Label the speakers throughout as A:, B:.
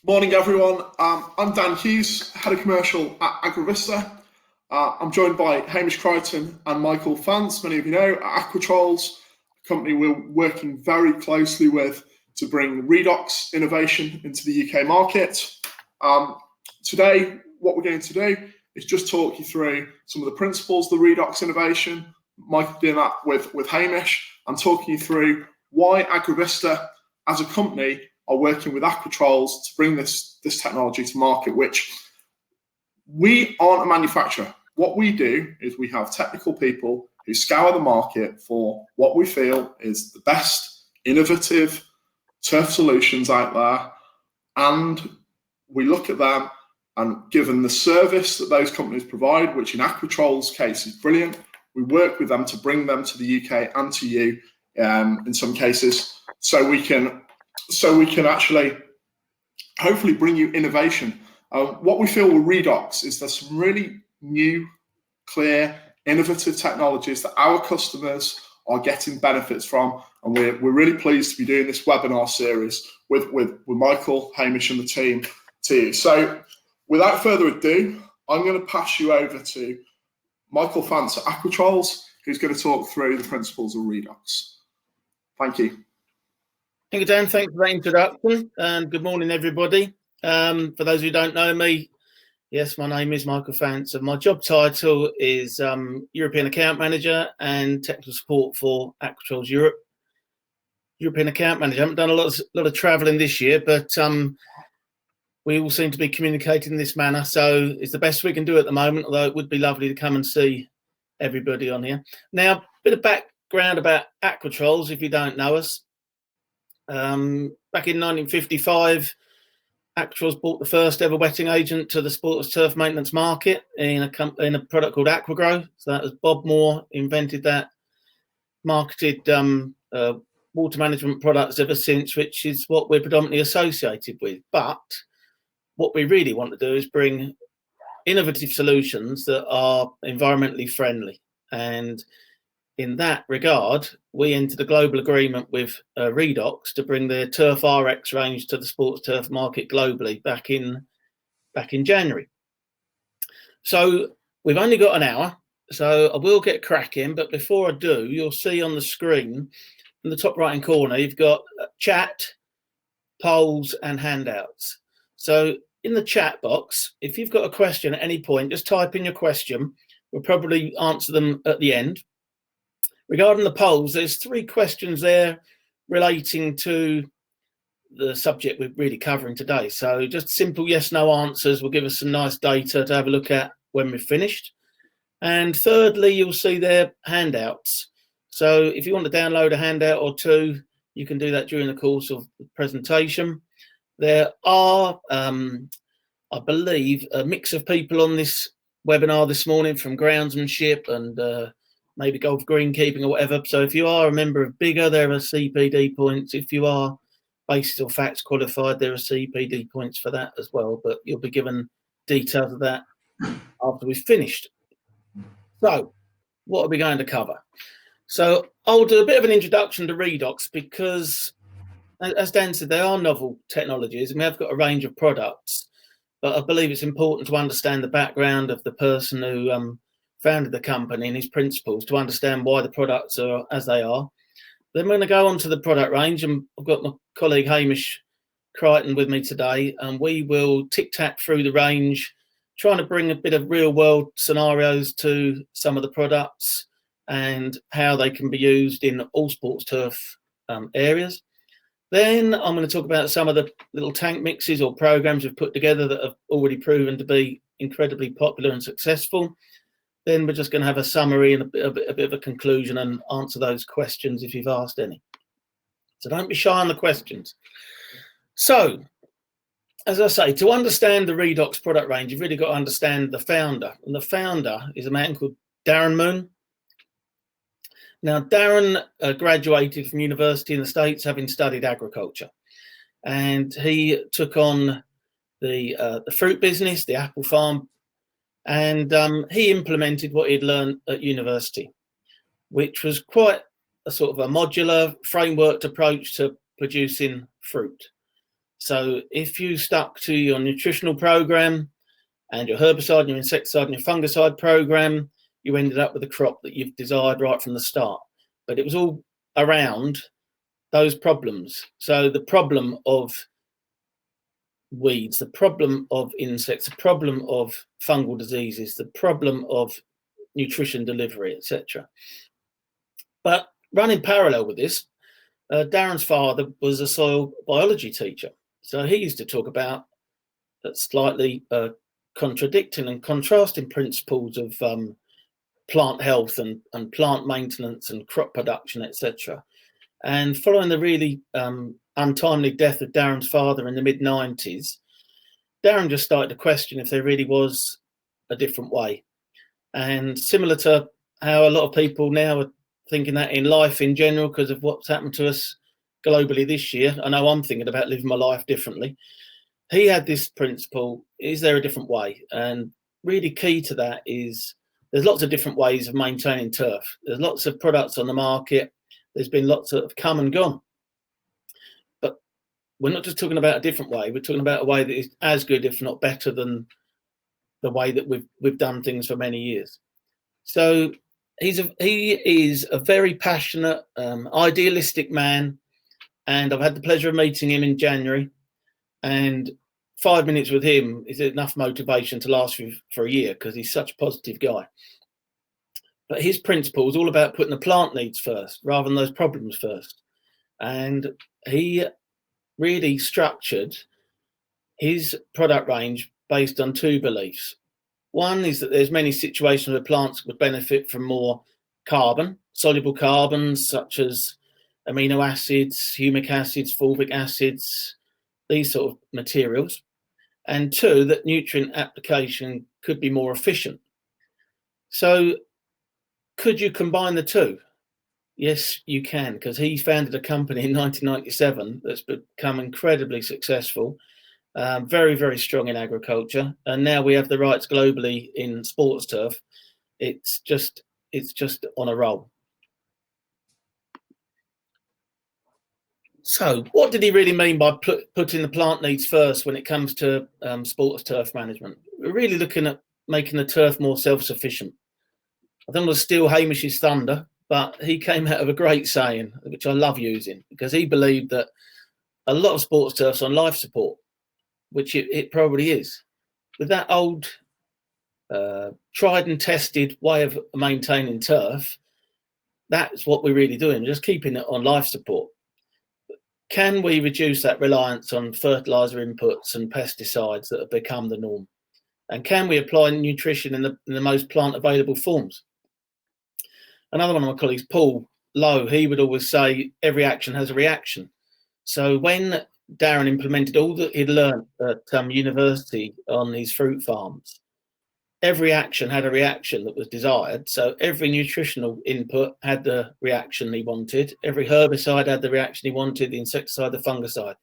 A: Morning, everyone. I'm Dan Hughes, Head of Commercial at Agrovista. I'm joined by Hamish Crichton and Michael Fance, many of you know, at Aquatrols, a company we're working very closely with to bring Redox innovation into the UK market. Today, what we're going to do is just talk you through some of the principles of the Redox innovation. Michael doing that with Hamish, and talking you through why Agrovista, as a company, are working with Aquatrols to bring this technology to market, which we aren't a manufacturer. What we do is we have technical people who scour the market for what we feel is the best innovative turf solutions out there, and we look at them, and given the service that those companies provide, which in Aquatrols' case is brilliant, we work with them to bring them to the UK and to you in some cases, so we can actually hopefully bring you innovation. What we feel with Redox is there's some really new, clear, innovative technologies that our customers are getting benefits from, and we're really pleased to be doing this webinar series with Michael, Hamish, and the team too. So without further ado, I'm going to pass you over to Michael Fance at Aquatrols, who's going to talk through the principles of Redox. Thank you.
B: Thank you, Dan. Thanks for that introduction, and good morning, everybody. For those who don't know me, yes, my name is Michael Fance, and my job title is European Account Manager and Technical Support for Aquatrols Europe. European Account Manager. I haven't done a lot of travelling this year, but we all seem to be communicating in this manner, so it's the best we can do at the moment, although it would be lovely to come and see everybody on here. Now, a bit of background about Aquatrols, if you don't know us. Back in 1955, Aquatrols bought the first ever wetting agent to the sports turf maintenance market in a product called Aquagrow. So that was Bob Moore invented that, marketed water management products ever since, which is what we're predominantly associated with. But what we really want to do is bring innovative solutions that are environmentally friendly. And in that regard, we entered a global agreement with Redox to bring their Turf RX range to the sports turf market globally back in January. So we've only got an hour, so I will get cracking. But before I do, you'll see on the screen in the top right-hand corner, you've got chat, polls, and handouts. So in the chat box, if you've got a question at any point, just type in your question. We'll probably answer them at the end. Regarding the polls, there's 3 questions there relating to the subject we're really covering today. So just simple yes, no answers will give us some nice data to have a look at when we're finished. And thirdly, you'll see their handouts. So if you want to download a handout or 2, you can do that during the course of the presentation. There are, I believe, a mix of people on this webinar this morning from groundsmanship and maybe golf greenkeeping or whatever. So if you are a member of Bigger, there are CPD points. If you are basis or facts qualified, there are CPD points for that as well. But you'll be given details of that after we've finished. So what are we going to cover? So I'll do a bit of an introduction to Redox because, as Dan said, they are novel technologies and we have got a range of products. But I believe it's important to understand the background of the person who founded the company and his principles to understand why the products are as they are. Then we're going to go on to the product range, and I've got my colleague Hamish Crichton with me today, and we will tic-tac through the range, trying to bring a bit of real-world scenarios to some of the products and how they can be used in all sports turf areas. Then I'm going to talk about some of the little tank mixes or programs we've put together that have already proven to be incredibly popular and successful. Then we're just going to have a summary and a bit of a conclusion and answer those questions if you've asked any. So don't be shy on the questions. So, as I say, to understand the Redox product range, you've really got to understand the founder. And the founder is a man called Darren Moon. Now, Darren graduated from university in the States, having studied agriculture. And he took on the fruit business, the apple farm, and he implemented what he'd learned at university, which was quite a sort of a modular frameworked approach to producing fruit. So if you stuck to your nutritional program and your herbicide and your insecticide and your fungicide program, you ended up with a crop that you've desired right from the start. But it was all around those problems. So the problem of weeds, the problem of insects, the problem of fungal diseases, the problem of nutrition delivery, etc. But running parallel with this, Darren's father was a soil biology teacher. So he used to talk about slightly contradicting and contrasting principles of plant health and plant maintenance and crop production, etc. And following the really untimely death of Darren's father in the mid-90s, Darren just started to question if there really was a different way. And similar to how a lot of people now are thinking that in life in general, because of what's happened to us globally this year, I know I'm thinking about living my life differently. He had this principle, is there a different way? And really key to that is there's lots of different ways of maintaining turf. There's lots of products on the market. There's been lots that have come and gone. But we're not just talking about a different way. We're talking about a way that is as good, if not better, than the way that we've done things for many years. So he is a very passionate, idealistic man. And I've had the pleasure of meeting him in January. And 5 minutes with him is enough motivation to last for a year, because he's such a positive guy. But his principle is all about putting the plant needs first rather than those problems first. And he really structured his product range based on two beliefs. One is that there's many situations where plants would benefit from more carbon, soluble carbons such as amino acids, humic acids, fulvic acids, these sort of materials. And two, that nutrient application could be more efficient. So could you combine the two? Yes, you can, because he founded a company in 1997 that's become incredibly successful, very, very strong in agriculture. And now we have the rights globally in sports turf. It's just on a roll. So what did he really mean by putting the plant needs first when it comes to sports turf management? We're really looking at making the turf more self-sufficient. I don't want to steal Hamish's thunder, but he came out of a great saying, which I love using, because he believed that a lot of sports turf's on life support, which it probably is. With that old tried and tested way of maintaining turf, that's what we're really doing, just keeping it on life support. Can we reduce that reliance on fertilizer inputs and pesticides that have become the norm? And can we apply nutrition in the most plant available forms? Another one of my colleagues, Paul Lowe, he would always say every action has a reaction. So when Darren implemented all that he'd learned at university on his fruit farms, every action had a reaction that was desired. So every nutritional input had the reaction he wanted. Every herbicide had the reaction he wanted, the insecticide, the fungicide.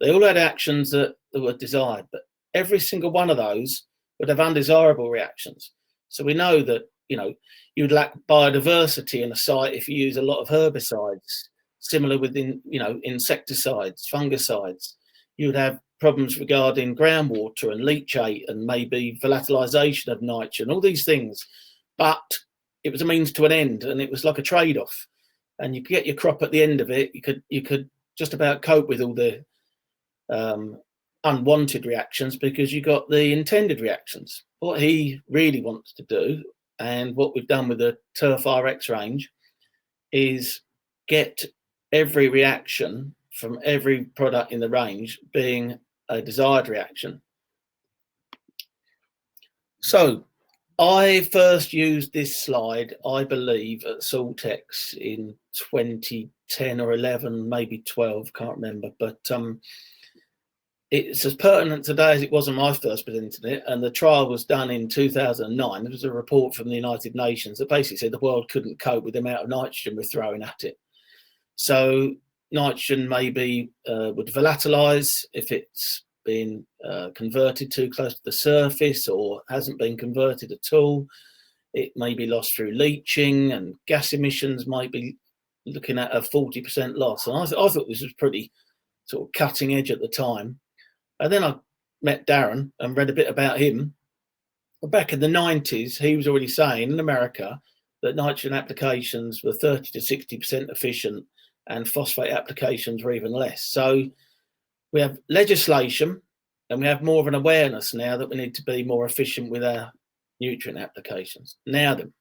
B: They all had actions that were desired, but every single one of those would have undesirable reactions. So we know that, you'd lack biodiversity in a site if you use a lot of herbicides. Similar with insecticides, fungicides. You would have problems regarding groundwater and leachate and maybe volatilization of nitrogen, all these things. But it was a means to an end, and it was like a trade-off. And you could get your crop at the end of it. You could just about cope with all the unwanted reactions because you got the intended reactions. What he really wants to do, and what we've done with the Turf RX range, is get every reaction from every product in the range being a desired reaction. So I first used this slide, I believe, at Saltex in 2010 or 11, maybe 12, can't remember. But it's as pertinent today as it was when I first presented it. And the trial was done in 2009. There was a report from the United Nations that basically said the world couldn't cope with the amount of nitrogen we're throwing at it. So nitrogen maybe would volatilize if it's been converted too close to the surface or hasn't been converted at all. It may be lost through leaching, and gas emissions might be looking at a 40% loss. And I thought this was pretty sort of cutting edge at the time. And then I met Darren and read a bit about him. But back in the 90s, he was already saying in America that nitrogen applications were 30 to 60% efficient and phosphate applications were even less. So we have legislation and we have more of an awareness now that we need to be more efficient with our nutrient applications. Now then,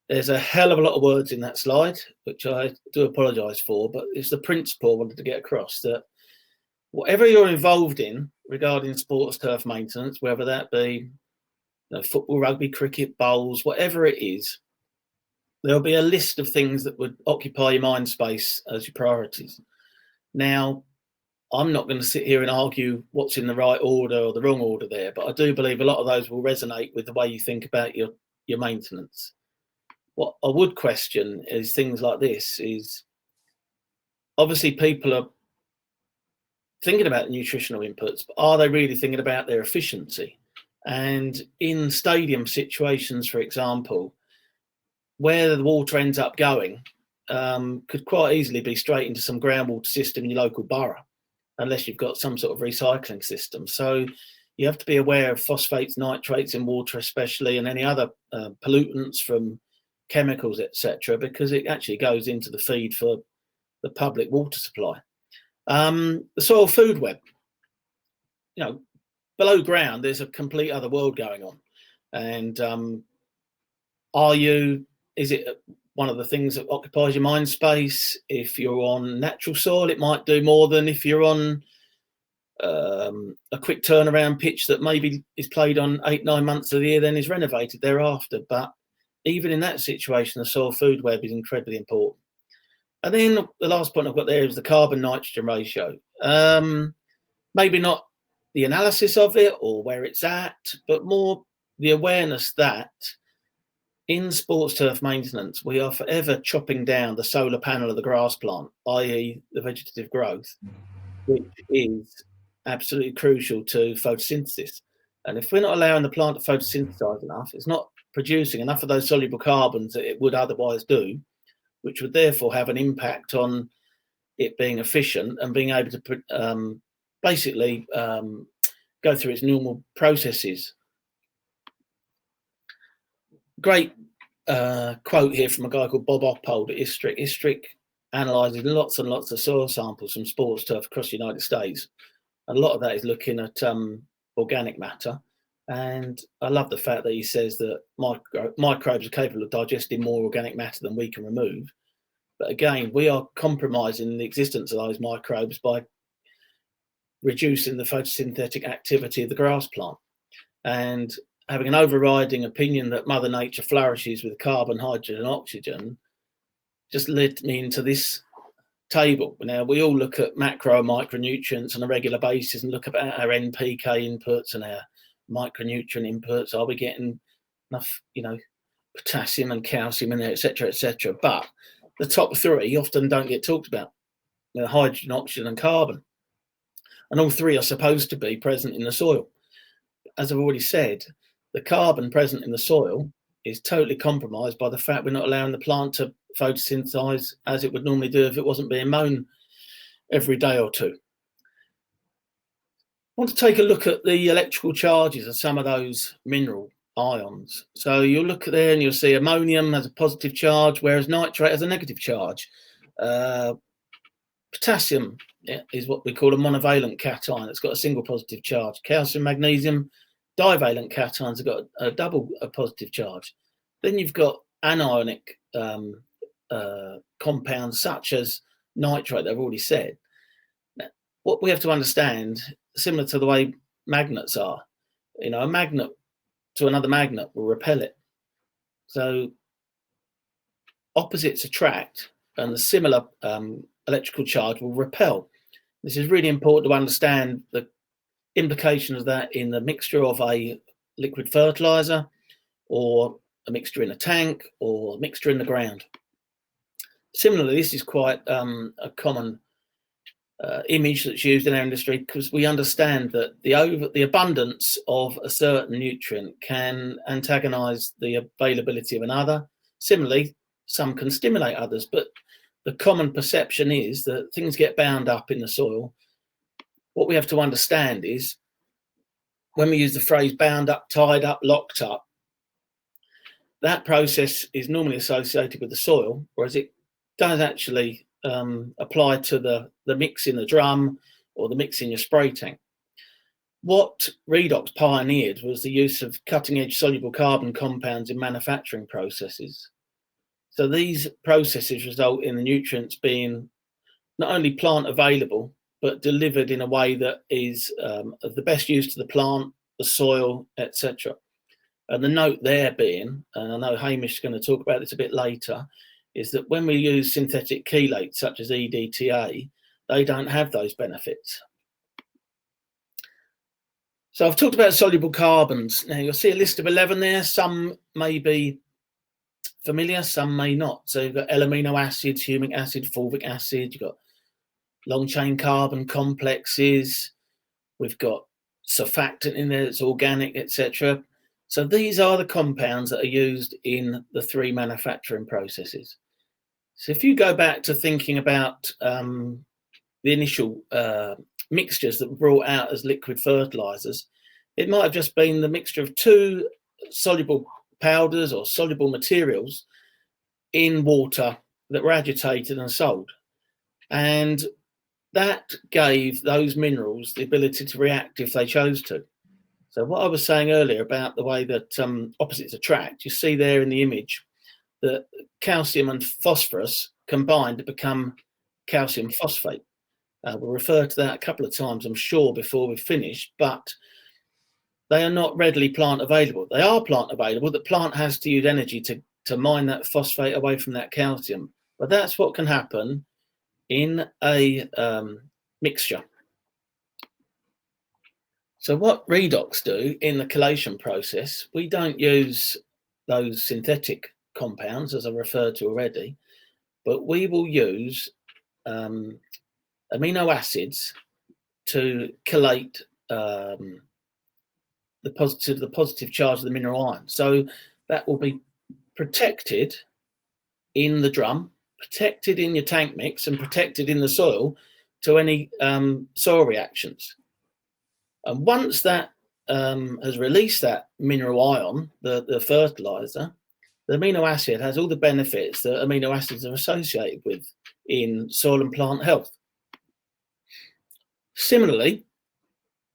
B: there's a hell of a lot of words in that slide, which I do apologise for, but it's the principle I wanted to get across, that whatever you're involved in regarding sports turf maintenance, whether that be football, rugby, cricket, bowls, whatever it is, there'll be a list of things that would occupy your mind space as your priorities. Now, I'm not going to sit here and argue what's in the right order or the wrong order there, but I do believe a lot of those will resonate with the way you think about your maintenance. What I would question is things like this: is obviously people are thinking about nutritional inputs, but are they really thinking about their efficiency? And in stadium situations, for example, where the water ends up going could quite easily be straight into some groundwater system in your local borough, unless you've got some sort of recycling system. So you have to be aware of phosphates, nitrates in water especially, and any other pollutants from chemicals, etc., because it actually goes into the feed for the public water supply. The soil food web, below ground, there's a complete other world going on. And is it one of the things that occupies your mind space? If you're on natural soil, it might do more than if you're on a quick turnaround pitch that maybe is played on 8-9 months of the year, then is renovated thereafter. But even in that situation, the soil food web is incredibly important. And then the last point I've got there is the carbon nitrogen ratio. Maybe not the analysis of it or where it's at, but more the awareness that in sports turf maintenance, we are forever chopping down the solar panel of the grass plant, i.e. the vegetative growth, which is absolutely crucial to photosynthesis. And if we're not allowing the plant to photosynthesize enough, it's not producing enough of those soluble carbons that it would otherwise do, which would therefore have an impact on it being efficient and being able to basically go through its normal processes. Great quote here from a guy called Bob Oppold at Istrick. Istrick analyses lots and lots of soil samples from sports turf across the United States. And a lot of that is looking at organic matter. And I love the fact that he says that microbes are capable of digesting more organic matter than we can remove. But again, we are compromising the existence of those microbes by reducing the photosynthetic activity of the grass plant. And having an overriding opinion that Mother Nature flourishes with carbon, hydrogen, and oxygen just led me into this table. Now, we all look at macro and micronutrients on a regular basis and look at our NPK inputs and our micronutrient inputs. Are we getting enough, potassium and calcium in there, etc., etc.? But the top three often don't get talked about: hydrogen, oxygen, and carbon. And all three are supposed to be present in the soil. As I've already said, the carbon present in the soil is totally compromised by the fact we're not allowing the plant to photosynthesize as it would normally do if it wasn't being mown every day or two. I want to take a look at the electrical charges of some of those mineral ions. So you'll look at there and you'll see ammonium has a positive charge, whereas nitrate has a negative charge. Potassium is what we call a monovalent cation. It's got a single positive charge. Calcium, magnesium, divalent cations have got a double positive charge. Then you've got anionic compounds such as nitrate that I've already said. Now, what we have to understand, similar to the way magnets are, a magnet to another magnet will repel it. So opposites attract, and the similar electrical charge will repel. This is really important to understand the implications of that in the mixture of a liquid fertilizer or a mixture in a tank or a mixture in the ground. Similarly, this is quite a common image that's used in our industry, because we understand that the abundance of a certain nutrient can antagonize the availability of another. Similarly, some can stimulate others, but the common perception is that things get bound up in the soil. What we have to understand is when we use the phrase bound up, tied up, locked up, that process is normally associated with the soil, whereas it does actually apply to the mix in the drum or the mix in your spray tank. What Redox pioneered was the use of cutting-edge soluble carbon compounds in manufacturing processes. So these processes result in the nutrients being not only plant available, but delivered in a way that is of the best use to the plant, the soil, etc. And the note there being, and I know Hamish is going to talk about this a bit later, is that when we use synthetic chelates such as EDTA, they don't have those benefits. So I've talked about soluble carbons. Now you'll see a list of 11 there. Some may be familiar, some may not. So you've got L-amino acids, humic acid, fulvic acid, you've got long chain carbon complexes, we've got surfactant in there that's organic, etc. So these are the compounds that are used in the 3 manufacturing processes. So if you go back to thinking about the initial mixtures that were brought out as liquid fertilizers, it might have just been the mixture of 2 soluble powders or soluble materials in water that were agitated and sold. And that gave those minerals the ability to react if they chose to. So what I was saying earlier about the way that opposites attract, you see there in the image that calcium and phosphorus combined to become calcium phosphate. We'll refer to that a couple of times, I'm sure, before we finish, but they are not readily plant available. They are plant available. The plant has to use energy to mine that phosphate away from that calcium. But that's what can happen in a mixture. So what Redox do in the chelation process, we don't use those synthetic compounds, as I referred to already, but we will use amino acids to chelate the positive charge of the mineral iron. So that will be protected in the drum, protected in your tank mix, and protected in the soil to any soil reactions. And once that has released that mineral ion, the fertilizer, the amino acid has all the benefits that amino acids are associated with in soil and plant health. Similarly,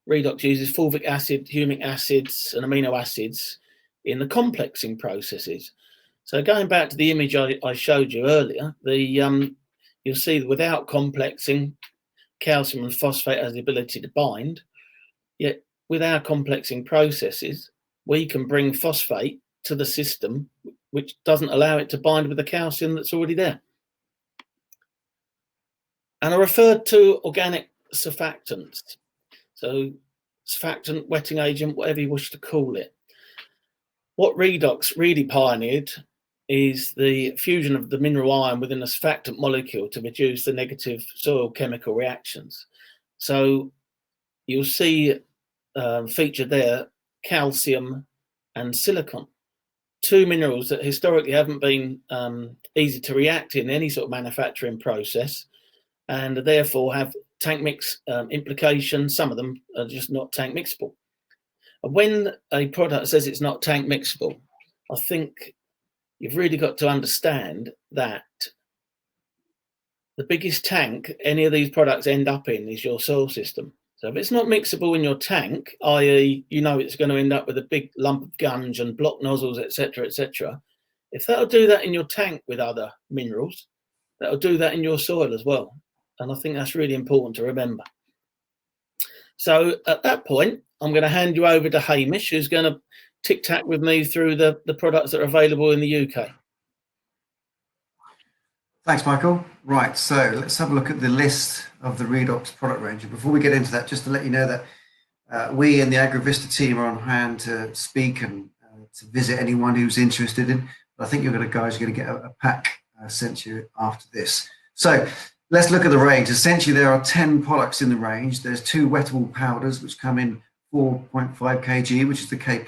B: Redox uses fulvic acid, humic acids, and amino acids in the complexing processes. So going back to the image I showed you earlier, you'll see that without complexing, calcium and phosphate has the ability to bind. Yet with our complexing processes, we can bring phosphate to the system, which doesn't allow it to bind with the calcium that's already there. And I referred to organic surfactants. So surfactant, wetting agent, whatever you wish to call it. What Redox really pioneered is the fusion of the mineral iron within a surfactant molecule to reduce the negative soil chemical reactions. So you'll see featured there calcium and silicon, 2 minerals that historically haven't been easy to react in any sort of manufacturing process, and therefore have tank mix implications. Some of them are just not tank mixable. And when a product says it's not tank mixable, I think you've really got to understand that the biggest tank any of these products end up in is your soil system. So if it's not mixable in your tank, i.e. you know it's going to end up with a big lump of gunge and block nozzles, etc., etc., if that'll do that in your tank with other minerals, that'll do that in your soil as well. And I think that's really important to remember. So at that point, I'm going to hand you over to Hamish, who's going to tic-tac with me through the products that are available in the UK.
C: Thanks, Michael. Right, so let's have a look at the list of the Redox product range. And before we get into that, just to let you know that we and the Agrovista team are on hand to speak and to visit anyone who's interested in. But I think you're going to get a pack sent to you after this. So let's look at the range. Essentially, there are 10 products in the range. There's 2 wettable powders, which come in 4.5 kg, which is the K+,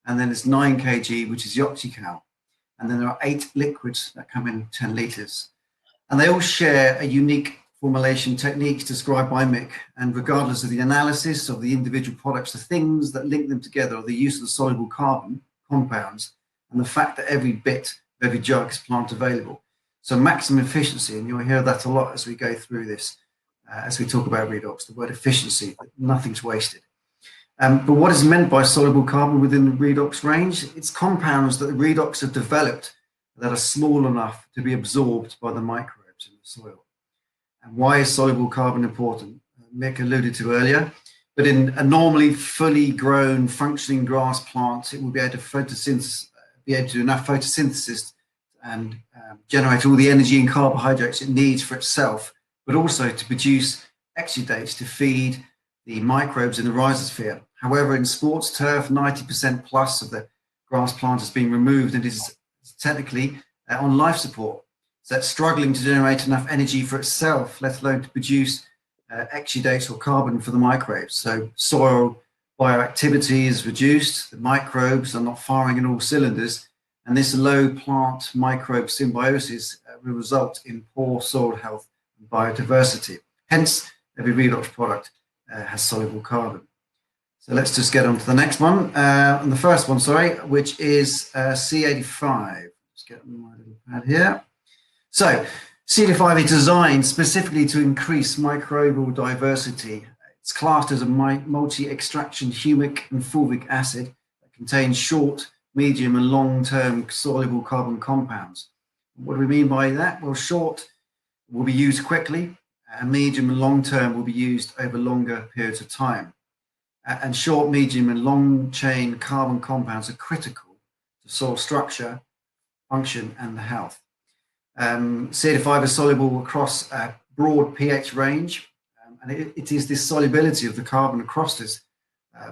C: and then it's 9 kg, which is the OxyCal. And then there are 8 liquids that come in 10 litres. And they all share a unique formulation techniques described by Mick, and regardless of the analysis of the individual products, the things that link them together are the use of the soluble carbon compounds and the fact that every bit of every jug is plant available. So maximum efficiency, and you'll hear that a lot as we go through this, as we talk about Redox, the word efficiency, that nothing's wasted. But what is meant by soluble carbon within the Redox range? It's compounds that the Redox have developed that are small enough to be absorbed by the microbes in the soil. And why is soluble carbon important? Mick alluded to earlier, but in a normally fully grown functioning grass plant, it will be able to do enough photosynthesis and generate all the energy and carbohydrates it needs for itself, but also to produce exudates to feed the microbes in the rhizosphere. However, in sports turf, 90% plus of the grass plant has been removed and is technically on life support. So that's struggling to generate enough energy for itself, let alone to produce exudates or carbon for the microbes. So soil bioactivity is reduced, the microbes are not firing in all cylinders, and this low plant microbe symbiosis will result in poor soil health and biodiversity. Hence, every Redox product has soluble carbon. So let's just get on to the next one, and the first one, sorry, which is C85. Just get my little pad here. So C85 is designed specifically to increase microbial diversity. It's classed as a multi-extraction humic and fulvic acid that contains short, medium and long-term soluble carbon compounds. What do we mean by that? Well, short will be used quickly, and medium and long-term will be used over longer periods of time. And short, medium and long-chain carbon compounds are critical to soil structure, function and the health. C85 is soluble across a broad pH range, and it is this solubility of the carbon across this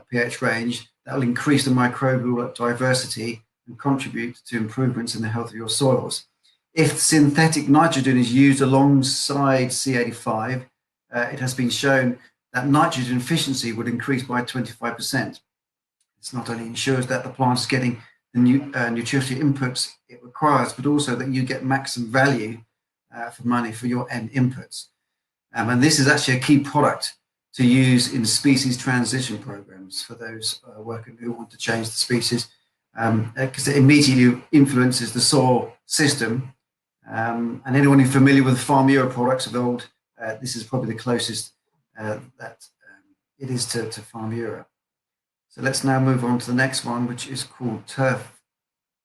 C: pH range that will increase the microbial diversity and contribute to improvements in the health of your soils. If synthetic nitrogen is used alongside C85, it has been shown that nitrogen efficiency would increase by 25%. This not only ensures that the plant is getting the nutritional inputs it requires, but also that you get maximum value for money for your end inputs. And this is actually a key product to use in species transition programs for those workers who want to change the species, because it immediately influences the soil system. And anyone who's familiar with Farmura products of old, this is probably the closest that it is to Farmura. So let's now move on to the next one, which is called Turf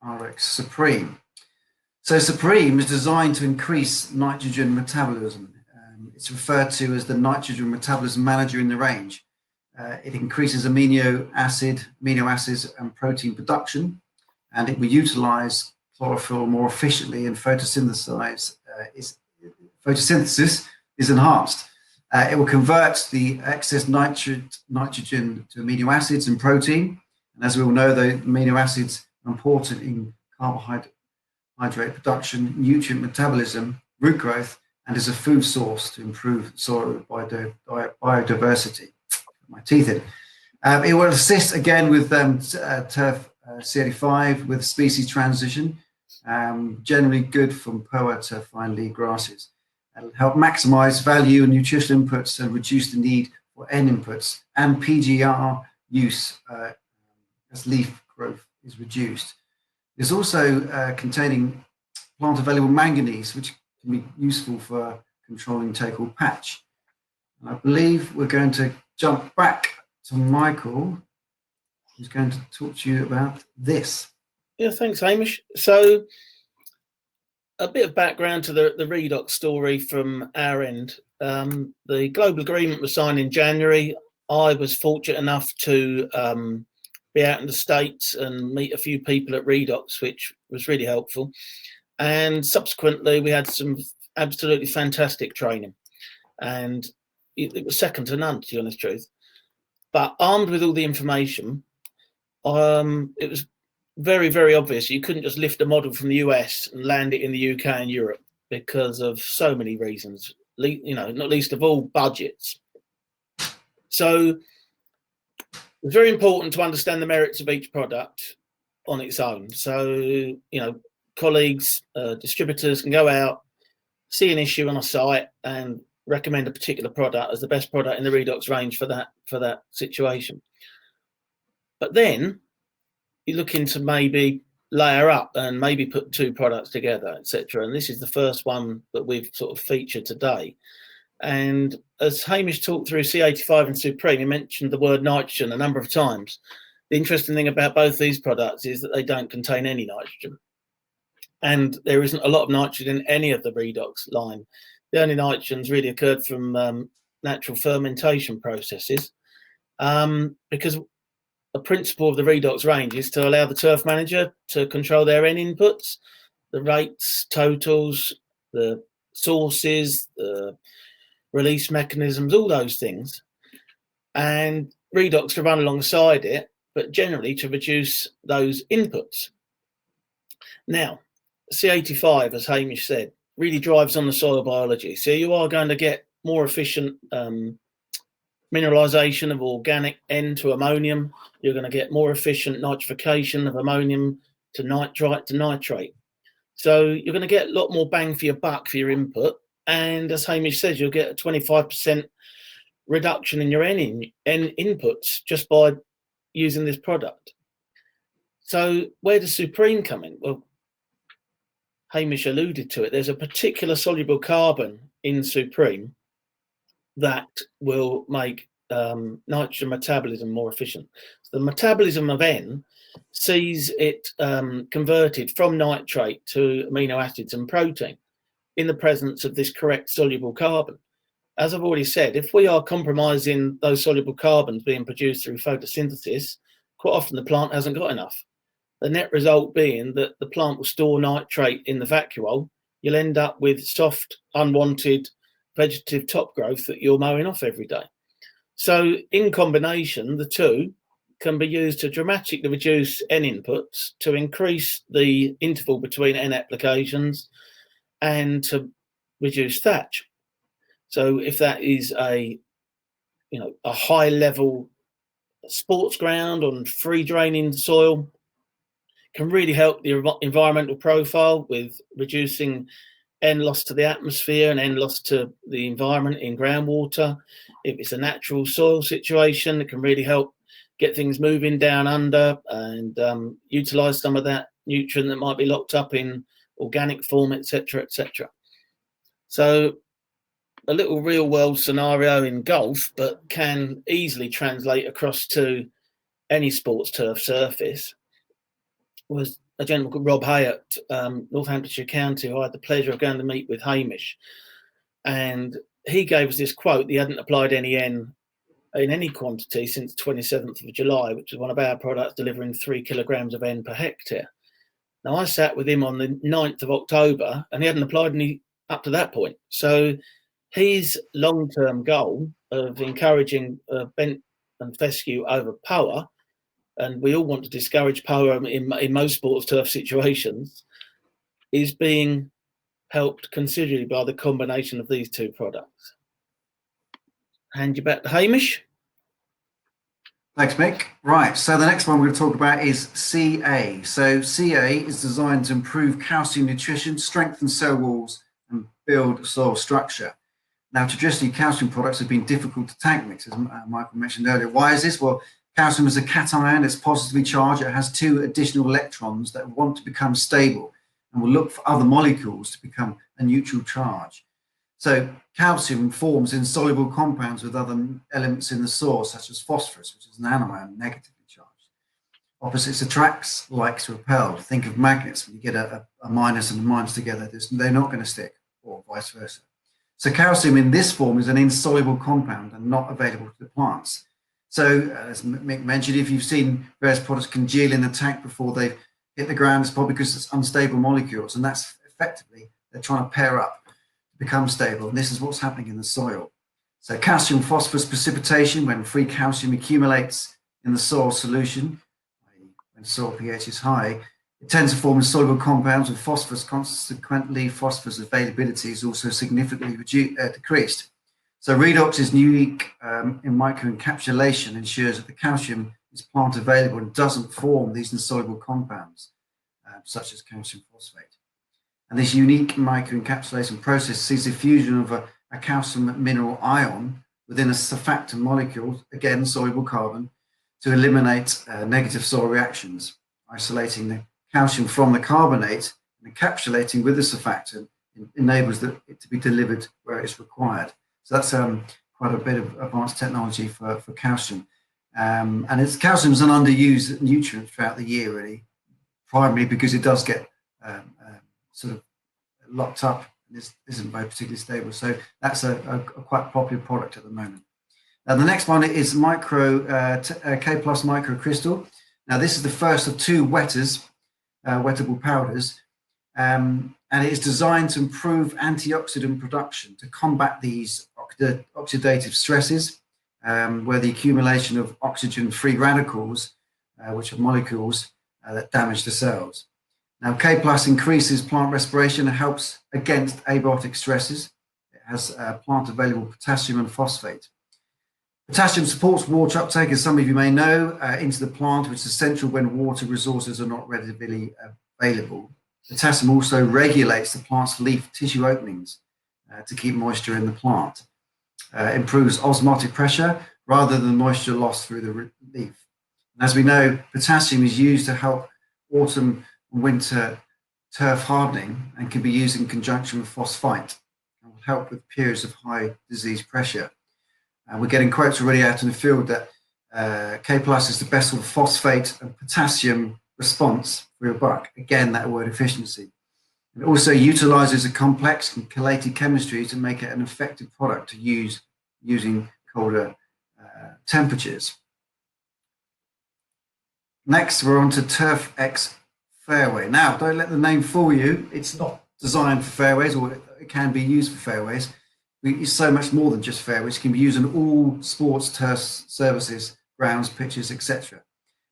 C: RX Supreme. So Supreme is designed to increase nitrogen metabolism. It's referred to as the nitrogen metabolism manager in the range. It increases amino acids and protein production, and it will utilize chlorophyll more efficiently, and photosynthesis is enhanced. It will convert the excess nitrogen to amino acids and protein. And as we all know, the amino acids are important in carbohydrate production, nutrient metabolism, root growth, and is a food source to improve soil biodiversity. My teeth in. It will assist again with turf C85 with species transition, generally good from POA to fine leaf grasses. It'll help maximize value and nutritional inputs and reduce the need for N inputs and PGR use as leaf growth is reduced. There's also containing plant available manganese, which can be useful for controlling take-all patch. And I believe we're going to jump back to Michael, who's going to talk to you about this.
B: Yeah, thanks, Hamish. So a bit of background to the Redox story from our end. The global agreement was signed in January. I was fortunate enough to be out in the States and meet a few people at Redox, which was really helpful. And subsequently, we had some absolutely fantastic training. And it was second to none, to be honest truth. But armed with all the information, it was very, very obvious you couldn't just lift a model from the US and land it in the UK and Europe because of so many reasons, not least of all budgets. So it's very important to understand the merits of each product on its own. So, colleagues, distributors can go out, see an issue on a site and recommend a particular product as the best product in the Redox range for that situation. But then you're looking to maybe layer up and maybe put two products together, etc. And this is the first one that we've sort of featured today. And as Hamish talked through C85 and Supreme, he mentioned the word nitrogen a number of times. The interesting thing about both these products is that they don't contain any nitrogen. And there isn't a lot of nitrogen in any of the Redox line. The only nitrogen's really occurred from natural fermentation processes, because a principle of the Redox range is to allow the turf manager to control their N inputs, the rates, totals, the sources, the release mechanisms, all those things. And Redox to run alongside it, but generally to reduce those inputs. Now, C85, as Hamish said, really drives on the soil biology. So you are going to get more efficient mineralization of organic N to ammonium. You're going to get more efficient nitrification of ammonium to nitrite to nitrate. So you're going to get a lot more bang for your buck for your input. And as Hamish says, you'll get a 25% reduction in your N inputs just by using this product. So where does Supreme come in? Well, Hamish alluded to it. There's a particular soluble carbon in Supreme that will make nitrogen metabolism more efficient. So the metabolism of N sees it converted from nitrate to amino acids and protein in the presence of this correct soluble carbon. As I've already said, if we are compromising those soluble carbons being produced through photosynthesis, quite often the plant hasn't got enough. The net result being that the plant will store nitrate in the vacuole. You'll end up with soft, unwanted vegetative top growth that you're mowing off every day. So in combination, the two can be used to dramatically reduce N inputs, to increase the interval between N applications, and to reduce thatch. So if that is a high level sports ground on free draining soil, can really help the environmental profile with reducing N loss to the atmosphere and N loss to the environment in groundwater. If it's a natural soil situation, it can really help get things moving down under and utilize some of that nutrient that might be locked up in organic form, etc., etc. So a little real world scenario in golf, but can easily translate across to any sports turf surface, was a gentleman called Rob Hay at Northamptonshire County, who I had the pleasure of going to meet with Hamish. And he gave us this quote: he hadn't applied any N in any quantity since 27th of July, which is one of our products delivering 3 kilograms of N per hectare. Now, I sat with him on the 9th of October and he hadn't applied any up to that point. So his long-term goal of encouraging bent and fescue over power, and we all want to discourage power in most sports turf situations, is being helped considerably by the combination of these two products. Hand you back to Hamish.
C: Thanks, Mick. Right, so the next one we're going to talk about is CA. So CA is designed to improve calcium nutrition, strengthen cell walls, and build soil structure. Now, traditionally, calcium products have been difficult to tank mix, as Michael mentioned earlier. Why is this? Well, calcium is a cation, it's positively charged, it has 2 additional electrons that want to become stable and will look for other molecules to become a neutral charge. So calcium forms in soluble compounds with other elements in the soil, such as phosphorus, which is an anion, negatively charged. Opposites attracts, likes repel. Think of magnets. When you get a minus and a minus together, they're not going to stick, or vice versa. So calcium in this form is an insoluble compound and not available to the plants. So as Mick mentioned, if you've seen various products congeal in the tank before they've hit the ground, it's probably because it's unstable molecules, and that's effectively, they're trying to pair up, become stable, and this is what's happening in the soil. So calcium phosphorus precipitation, when free calcium accumulates in the soil solution, when soil pH is high, it tends to form insoluble compounds with phosphorus. Consequently, phosphorus availability is also significantly decreased. So Redox is unique in microencapsulation, ensures that the calcium is plant available and doesn't form these insoluble compounds, such as calcium phosphate. And this unique microencapsulation process sees the fusion of a calcium mineral ion within a surfactant molecule, again, soluble carbon, to eliminate negative soil reactions, isolating the calcium from the carbonate and encapsulating with the surfactant enables it to be delivered where it's required. So that's quite a bit of advanced technology for calcium. And calcium is an underused nutrient throughout the year, really, primarily because it does get sort of locked up. This isn't very particularly stable. So that's a quite popular product at the moment. Now, the next one is K Plus Microcrystal. Now, this is the first of two wettable powders, and it is designed to improve antioxidant production to combat these oxidative stresses, where the accumulation of oxygen-free radicals, which are molecules that damage the cells. Now, K Plus increases plant respiration and helps against abiotic stresses. It has plant-available potassium and phosphate. Potassium supports water uptake, as some of you may know, into the plant, which is essential when water resources are not readily available. Potassium also regulates the plant's leaf tissue openings to keep moisture in the plant. Improves osmotic pressure rather than moisture loss through the leaf. And as we know, potassium is used to help autumn and winter turf hardening and can be used in conjunction with phosphite and will help with periods of high disease pressure. We're getting quotes already out in the field that K Plus is the best sort of phosphate and potassium response for your buck. Again, that word efficiency. It also utilizes a complex and chelated chemistry to make it an effective product to use using colder temperatures. Next, we're on to Turf X Fairway. Now, don't let the name fool you. It's not designed for fairways, or it can be used for fairways. It's so much more than just fairways. It can be used in all sports, turf surfaces, grounds, pitches, etc.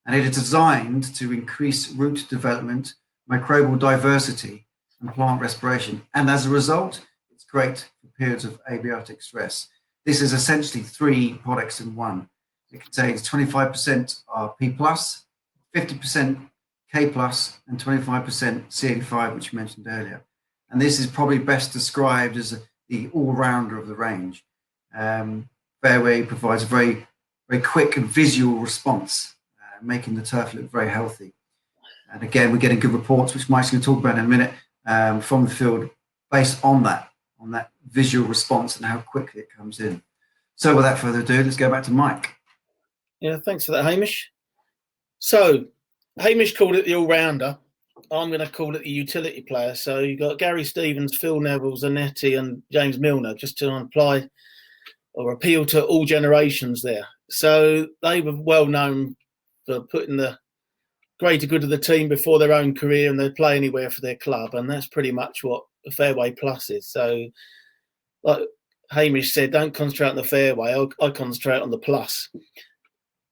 C: And it is designed to increase root development, microbial diversity, and plant respiration. And as a result, it's great for periods of abiotic stress. This is essentially 3 products in one. It contains 25% P+, 50% K+, and 25% CN5, which you mentioned earlier. And this is probably best described as the all-rounder of the range. Fairway provides a very, very quick and visual response, making the turf look very healthy. And again, we're getting good reports, which Mike's going to talk about in a minute, from the field based on that visual response and how quickly it comes in. So without further ado, let's go back to Mike.
B: Yeah, thanks for that, Hamish. So Hamish called it the all-rounder. I'm going to call it the utility player. So you've got Gary Stevens, Phil Neville, Zanetti, and James Milner, just to apply or appeal to all generations there. So they were well known for putting the greater good of the team before their own career, and they'd play anywhere for their club. And that's pretty much what the Fairway Plus is. So like Hamish said, don't concentrate on the fairway. I concentrate on the plus.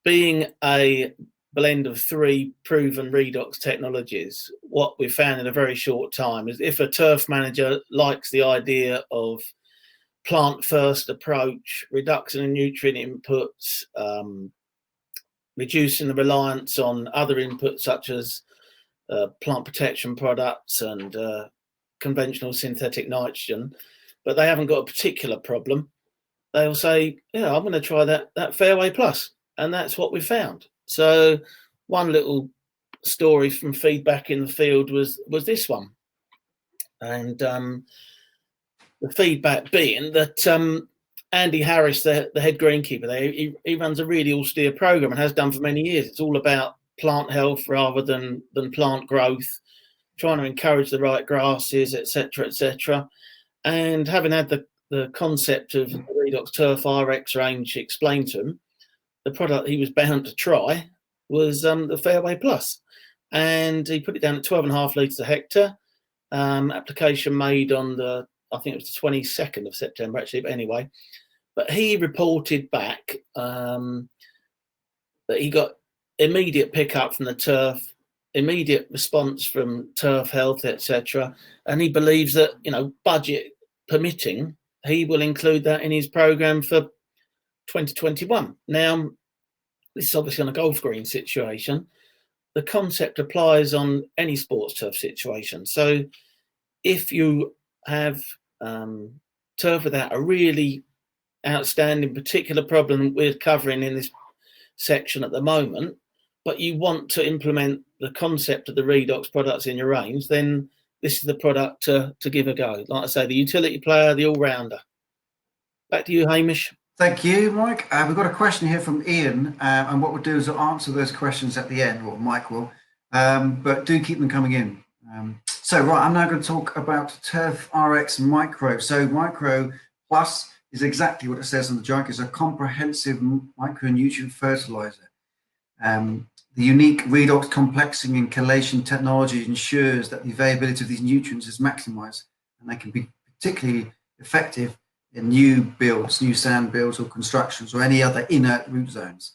B: Being a blend of 3 proven Redox technologies, what we've found in a very short time is if a turf manager likes the idea of plant first approach, reduction in nutrient inputs, reducing the reliance on other inputs such as plant protection products and conventional synthetic nitrogen, but they haven't got a particular problem, they'll say, yeah, I'm going to try that Fairway Plus. And that's what we found. So one little story from feedback in the field was this one. And the feedback being that Andy Harris, the head greenkeeper there, he runs a really austere program and has done for many years. It's all about plant health rather than plant growth, trying to encourage the right grasses, etc., etc. And having had the concept of the Redox Turf RX range explained to him, the product he was bound to try was the Fairway Plus. And he put it down at 12.5 litres a hectare. Application made on I think it was the 22nd of September, actually, but anyway. But he reported back that he got immediate pickup from the turf, immediate response from turf health, etc. And he believes that, budget permitting, he will include that in his program for 2021. Now, this is obviously on a golf green situation. The concept applies on any sports turf situation. So if you have turf without a really outstanding particular problem we're covering in this section at the moment, but you want to implement the concept of the Redox products in your range, then this is the product to give a go. Like I say, the utility player, the all-rounder. Back to you, Hamish.
C: Thank you, Mike. We've got a question here from Ian, and what we'll do is we'll answer those questions at the end, or Mike will, but do keep them coming in. Right, I'm now going to talk about Turf RX Micro. So Micro Plus is exactly what it says on the jug. It's a comprehensive micronutrient fertilizer. The unique redox complexing and chelation technology ensures that the availability of these nutrients is maximized, and they can be particularly effective in new builds, new sand builds or constructions or any other inert root zones.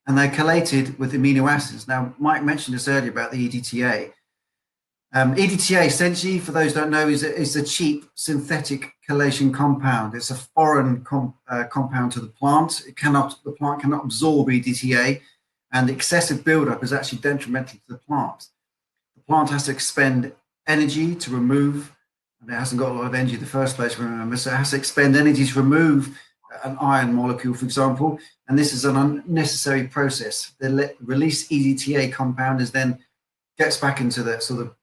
C: And they're chelated with amino acids. Now, Mike mentioned this earlier about the EDTA. EDTA, essentially, for those who don't know, is a cheap synthetic chelation compound. It's a foreign compound to the plant. The plant cannot absorb EDTA, and the excessive buildup is actually detrimental to the plant. The plant has to expend energy to remove, and it hasn't got a lot of energy in the first place, remember, so it has to expend energy to remove an iron molecule, for example, and this is an unnecessary process. The released EDTA compound is then gets back into the sort of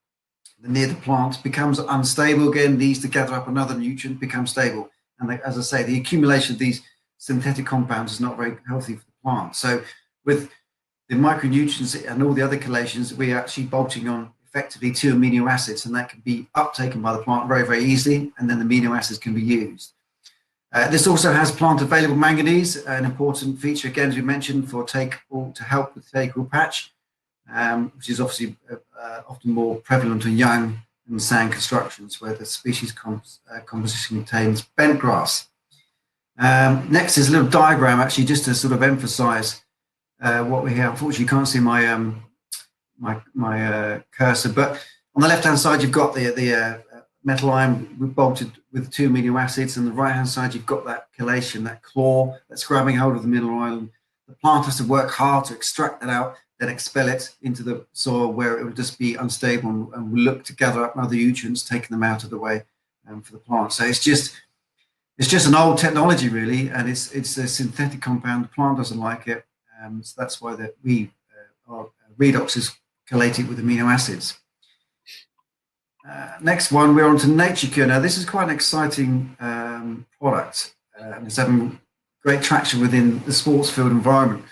C: near the plant, becomes unstable again, needs to gather up another nutrient, becomes stable. And as I say, the accumulation of these synthetic compounds is not very healthy for the plant. So with the micronutrients and all the other chelations, we're actually bolting on effectively 2 amino acids, and that can be uptaken by the plant very, very easily, and then the amino acids can be used. This also has plant available manganese, an important feature, again, as we mentioned, for to help with take-all patch, which is obviously often more prevalent in young and sand constructions where the species composition contains bent grass. Next is a little diagram, actually, just to sort of emphasize what we have. Unfortunately, you can't see my my cursor, but on the left-hand side, you've got the metal ion bolted with 2 amino acids, and the right-hand side, you've got that chelation, that claw that's grabbing hold of the mineral ion. The plant has to work hard to extract that out, then expel it into the soil where it will just be unstable and will look to gather up other nutrients, taking them out of the way for the plant. So it's just an old technology, really, and it's a synthetic compound. The plant doesn't like it, so that's why our Redox is chelated with amino acids. Next one, we're on to NatureCure. Now, this is quite an exciting product, and it's having great traction within the sports field environment,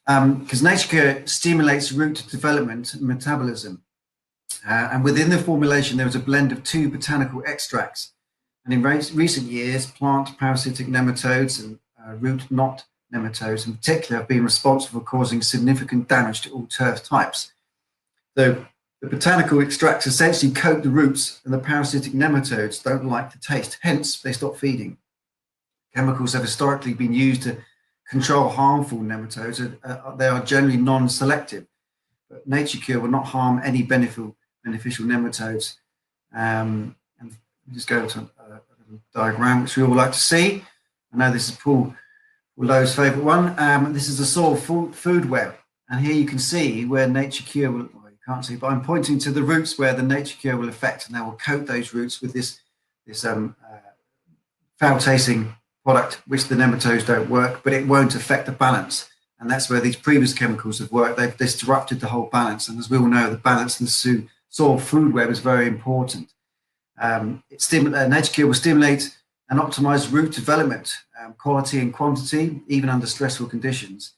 C: because NatureCure stimulates root development and metabolism. And within the formulation, there is a blend of 2 botanical extracts. And in recent years, plant parasitic nematodes and root knot nematodes in particular have been responsible for causing significant damage to all turf types. So the botanical extracts essentially coat the roots, and the parasitic nematodes don't like the taste, hence they stop feeding. Chemicals have historically been used to control harmful nematodes. They are generally non-selective, but NatureCure will not harm any beneficial nematodes. And just go to a diagram which we all like to see. I know this is Paul Lowe's favourite one. This is the soil food web, and here you can see where NatureCure will. Well, you can't see, but I'm pointing to the roots where the NatureCure will affect, and they will coat those roots with this foul-tasting product, which the nematodes don't work, but it won't affect the balance. And that's where these previous chemicals have worked. They've disrupted the whole balance. And as we all know, the balance in the soil food web is very important. NatureCure will stimulate and optimize root development, quality and quantity, even under stressful conditions,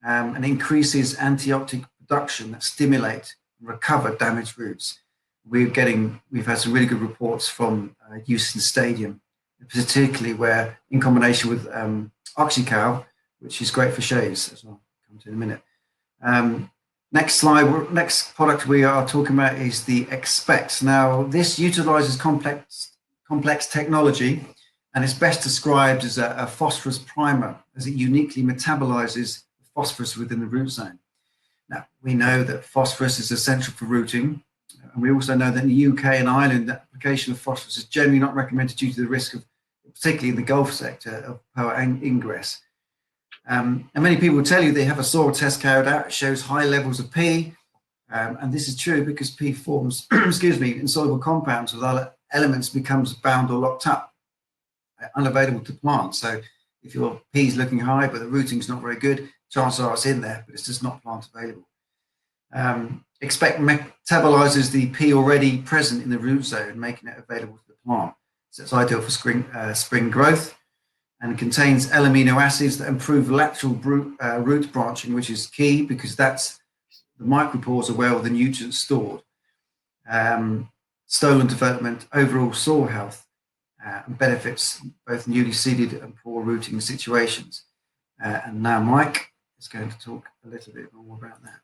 C: and increases antioxidant production that stimulate and recover damaged roots. We've had some really good reports from Houston Stadium, particularly where, in combination with Oxycal, which is great for shades, as I'll come to in a minute. Next slide. Next product we are talking about is the Expect. Now, this utilizes complex technology, and it's best described as a phosphorus primer, as it uniquely metabolizes phosphorus within the root zone. Now, we know that phosphorus is essential for rooting, and we also know that in the UK and Ireland, the application of phosphorus is generally not recommended due to the risk of, particularly in the Gulf sector, of power ingress. And many people will tell you they have a soil test carried out. It shows high levels of P, and this is true because P forms, insoluble compounds with elements becomes bound or locked up, unavailable to plant. So if your P is looking high, but the rooting's not very good, chances are it's in there, but it's just not plant available. Expect metabolizes the P already present in the root zone, making it available to the plant. So it's ideal for spring growth, and contains L-amino acids that improve lateral root branching, which is key because that's the micropores are where all the nutrients stored. Stolon development, overall soil health, and benefits both newly seeded and poor rooting situations. And now Mike is going to talk a little bit more about that.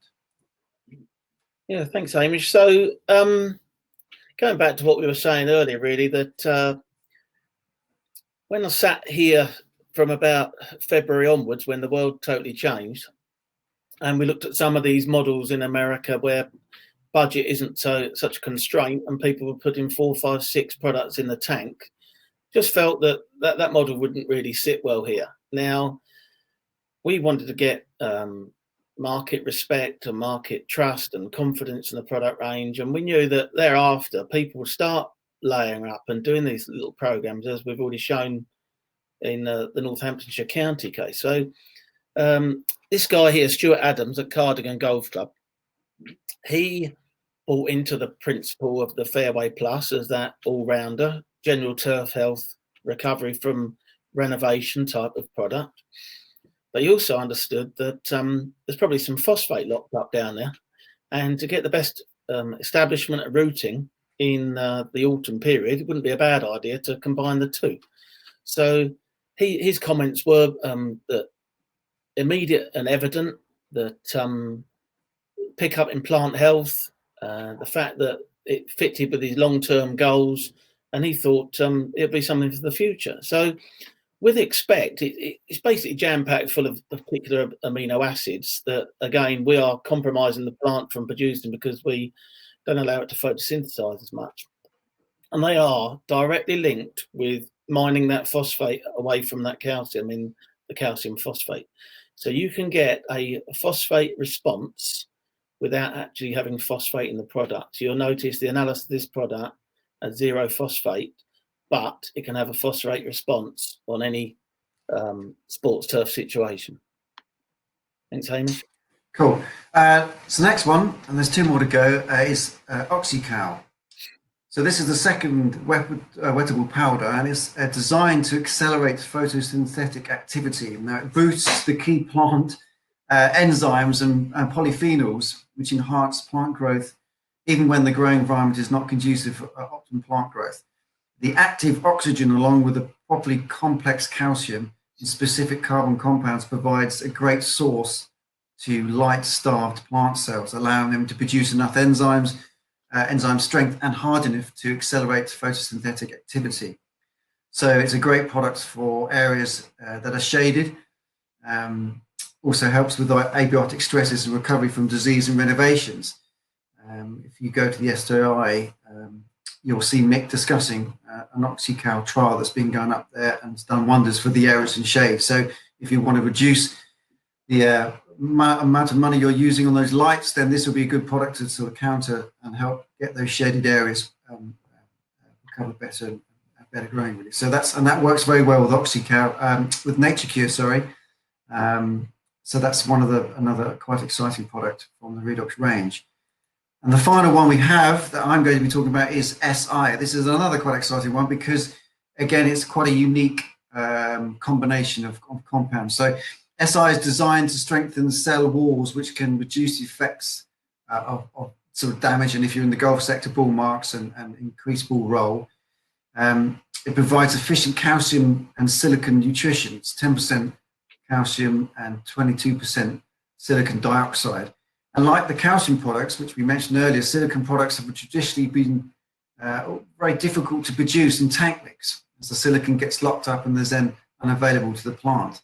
B: Yeah, thanks, Hamish. So going back to what we were saying earlier, really, that when I sat here from about February onwards, when the world totally changed, and we looked at some of these models in America where budget isn't such a constraint and people were putting 4, 5, 6 products in the tank, just felt that model wouldn't really sit well here. Now, we wanted to get market respect and market trust and confidence in the product range, and we knew that thereafter people would start layering up and doing these little programs, as we've already shown in the Northamptonshire County case. So this guy here, Stuart Adams at Cardigan Golf Club, he bought into the principle of the Fairway Plus as that all-rounder, general turf health, recovery from renovation type of product. But he also understood that there's probably some phosphate locked up down there, and to get the best establishment of rooting in the autumn period, it wouldn't be a bad idea to combine the two. So his comments were that immediate and evident, that pick up in plant health, the fact that it fitted with his long-term goals, and he thought it'd be something for the future. So with Expect, it's basically jam-packed full of particular amino acids that, again, we are compromising the plant from producing because we don't allow it to photosynthesize as much. And they are directly linked with mining that phosphate away from that calcium in the calcium phosphate. So you can get a phosphate response without actually having phosphate in the product. So you'll notice the analysis of this product at 0 phosphate, but it can have a phosphate response on any sports turf situation. Thanks, Hamish.
C: Cool. So next one, and there's 2 more to go, is Oxycal. So this is the second wettable powder, and it's designed to accelerate photosynthetic activity. Now it boosts the key plant enzymes and polyphenols, which enhance plant growth, even when the growing environment is not conducive for optimum plant growth. The active oxygen, along with the properly complex calcium and specific carbon compounds, provides a great source to light-starved plant cells, allowing them to produce enough enzymes, enzyme strength and hard enough to accelerate photosynthetic activity. So it's a great product for areas that are shaded. Also helps with abiotic stresses and recovery from disease and renovations. If you go to the SDI, you'll see Mick discussing an Oxycal trial that's been going up there and it's done wonders for the areas in shade. So if you want to reduce the amount of money you're using on those lights, then this will be a good product to sort of counter and help get those shaded areas recover better and better growing, really. So that works very well with Oxycal, with NatureCure, sorry. So that's another quite exciting product from the Redox range. And the final one we have that I'm going to be talking about is SI. This is another quite exciting one because, again, it's quite a unique combination of compounds. So SI is designed to strengthen the cell walls, which can reduce the effects of sort of damage, and if you're in the golf sector, ball marks and increased ball roll. It provides efficient calcium and silicon nutrition. It's 10% calcium and 22% silicon dioxide. And like the calcium products, which we mentioned earlier, silicon products have traditionally been very difficult to produce in tank mix, as the silicon gets locked up and is then unavailable to the plant.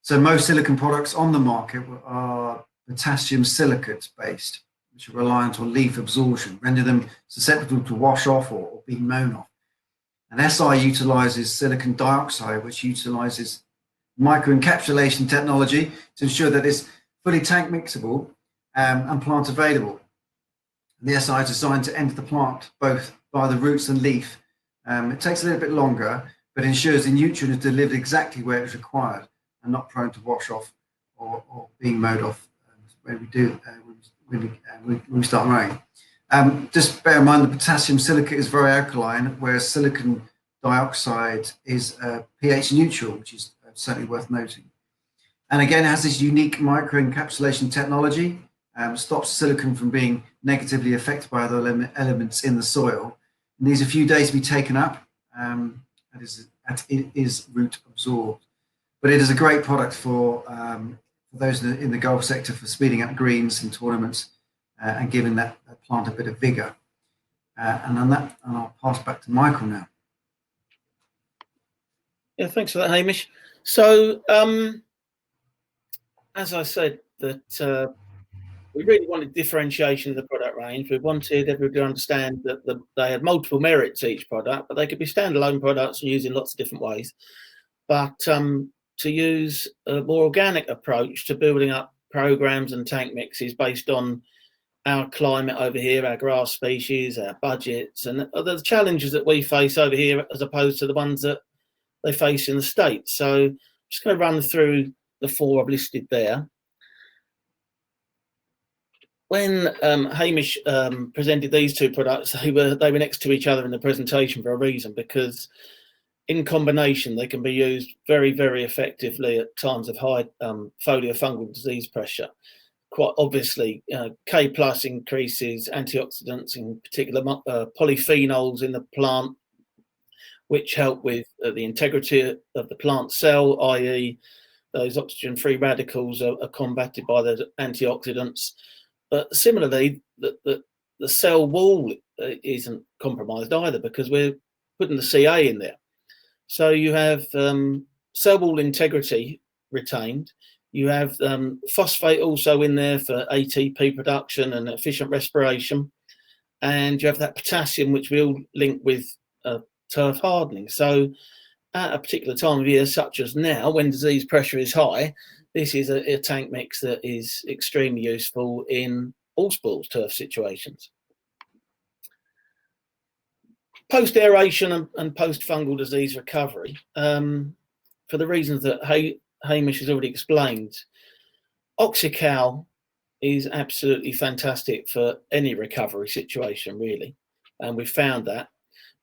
C: So most silicon products on the market are potassium silicate based, which are reliant on leaf absorption, render them susceptible to wash off or being mown off. And SI utilizes silicon dioxide, which utilizes microencapsulation technology to ensure that it's fully tank mixable and plant available. And the SI is designed to enter the plant both via the roots and leaf. It takes a little bit longer, but ensures the nutrient is delivered exactly where it's required and not prone to wash off or being mowed off when we start mowing. Just bear in mind the potassium silicate is very alkaline, whereas silicon dioxide is pH neutral, which is certainly worth noting. And again, it has this unique microencapsulation technology, stops silicon from being negatively affected by other elements in the soil. It needs a few days to be taken up, it is root absorbed. But it is a great product for those in the golf sector for speeding up greens and tournaments and giving that plant a bit of vigor. And on that, I'll pass back to Michael now.
B: Yeah, thanks for that, Hamish. So, as I said, that we really wanted differentiation of the product range. We wanted everybody to understand that they had multiple merits, each product, but they could be standalone products and used in lots of different ways. But to use a more organic approach to building up programs and tank mixes based on our climate over here, our grass species, our budgets, and the challenges that we face over here as opposed to the ones that they face in the States. So I'm just going to run through the 4 I've listed there. When Hamish presented these 2 products, they were next to each other in the presentation for a reason, because in combination they can be used very, very effectively at times of high foliar fungal disease pressure. Quite obviously, K+ increases antioxidants, in particular polyphenols in the plant, which help with the integrity of the plant cell, i.e. those oxygen-free radicals are combated by the antioxidants. But similarly, the cell wall isn't compromised either, because we're putting the CA in there. So you have cell wall integrity retained. You have phosphate also in there for ATP production and efficient respiration. And you have that potassium, which we all link with turf hardening. So at a particular time of year, such as now, when disease pressure is high, this is a tank mix that is extremely useful in all sports turf situations. Post-aeration and post-fungal disease recovery, for the reasons that Hamish has already explained, Oxycal is absolutely fantastic for any recovery situation, really, and we've found that.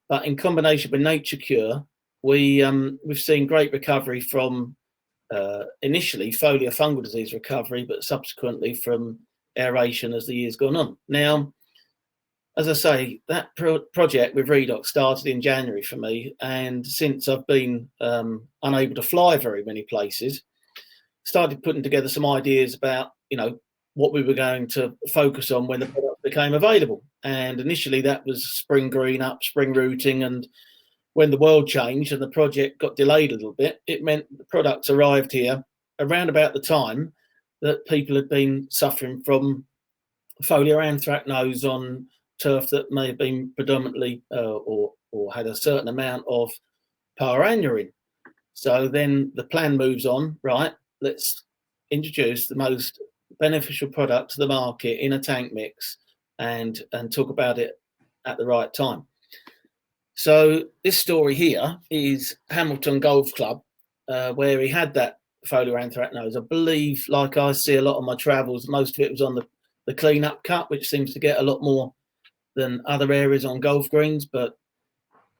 B: But in combination with Nature Cure, we've seen great recovery from initially foliar fungal disease recovery, but subsequently from aeration as the year's gone on. Now, as I say, that project with Redox started in January for me, and since I've been unable to fly very many places, started putting together some ideas about, what we were going to focus on when the product became available. And initially that was spring green up, spring rooting, and when the world changed and the project got delayed a little bit, it meant the products arrived here around about the time that people had been suffering from foliar anthracnose on turf that may have been predominantly or had a certain amount of paraannurin. So then the plan moves on, right? Let's introduce the most beneficial product to the market in a tank mix and talk about it at the right time. So this story here is Hamilton Golf Club, where he had that foliar anthracnose. I believe, like I see a lot on my travels, most of it was on the clean-up cut, which seems to get a lot more than other areas on golf greens, but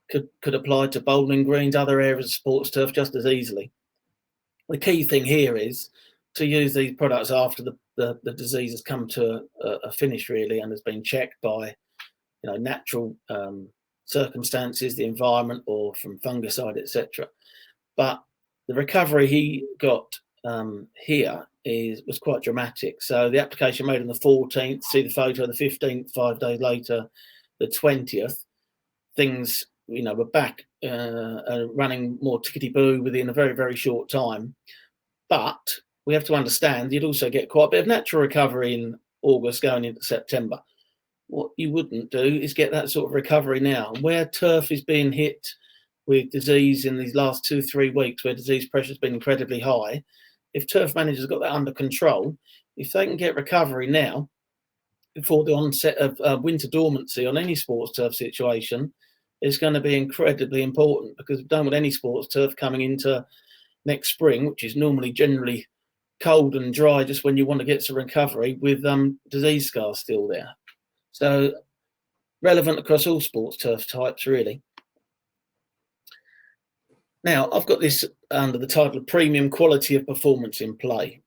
B: could apply to bowling greens, other areas of sports turf just as easily. The key thing here is to use these products after the disease has come to a finish, really, and has been checked by natural circumstances, the environment, or from fungicide, etc. But the recovery he got here was quite dramatic. So the application made on the 14th, see the photo on the 15th, 5 days later, the 20th, things were back running more tickety-boo within a very, very short time. But we have to understand you'd also get quite a bit of natural recovery in August going into September. What you wouldn't do is get that sort of recovery now. Where turf is being hit with disease in these last 2-3 weeks, where disease pressure has been incredibly high, if turf managers got that under control, if they can get recovery now, before the onset of winter dormancy on any sports turf situation is going to be incredibly important, because we don't want any sports turf coming into next spring, which is normally generally cold and dry just when you want to get some recovery, with disease scars still there. So relevant across all sports turf types, really. Now, I've got this under the title of Premium Quality of Performance in Play.